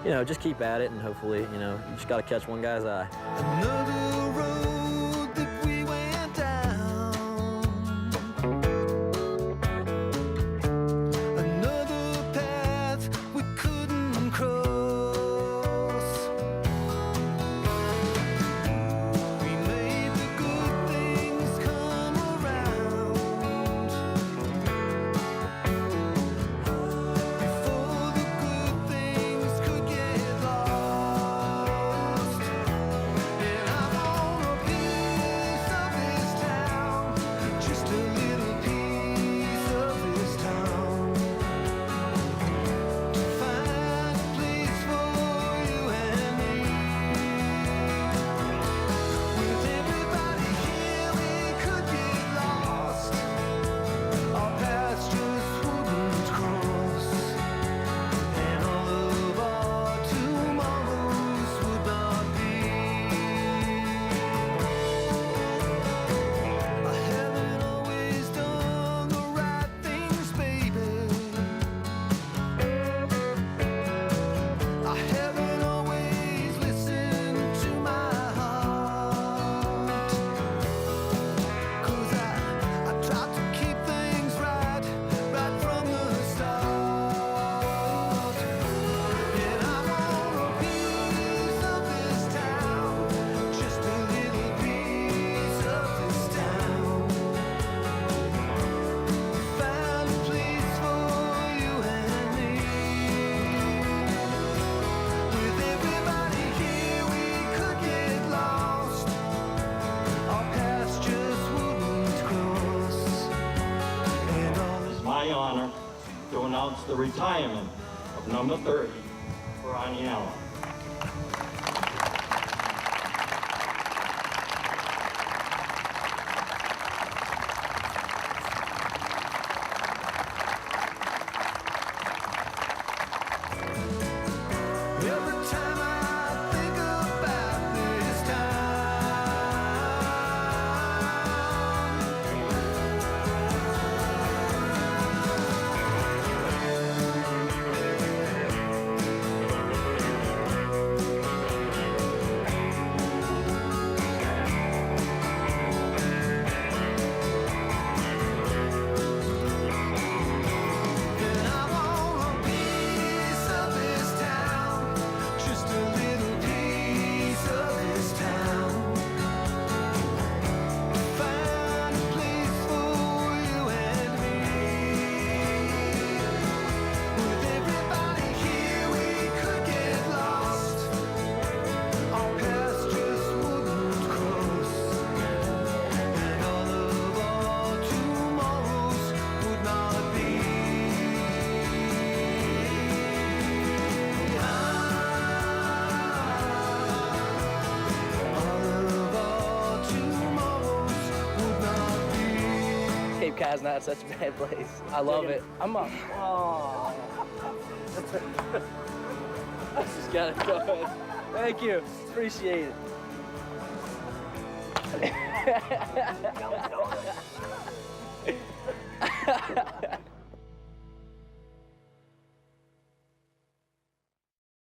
you know, just keep at it, and hopefully, you know, you just got to catch one guy's eye. Another road that we went down. Another path we couldn't cross. We made the good things come around. Before the good things could get lost. And I want a piece of this town, just a little piece of this town. To find a place for you and me. With everybody here we could get lost. Our paths just wouldn't cross. And all of our tomorrows would not be. I haven't always done the right things, baby. I haven't always listened to my heart. 'Cause I tried to keep things right from the start. And I want a piece of this town, just a little piece of this town. Find a place for you and me. With everybody here we could get lost. Our paths just wouldn't cross. And all It's my honor to announce the retirement of number 30, Ronnie Allen. every time I think about this And I want a piece of this town, just a little piece of this town. Find a place for you and me. With everybody here we could get lost. Our paths just wouldn't cross. And all of our tomorrows would not be. Cape Cod's not such a bad place. I love it. I'm up. Oh. I just gotta go ahead. Thank you. Appreciate it.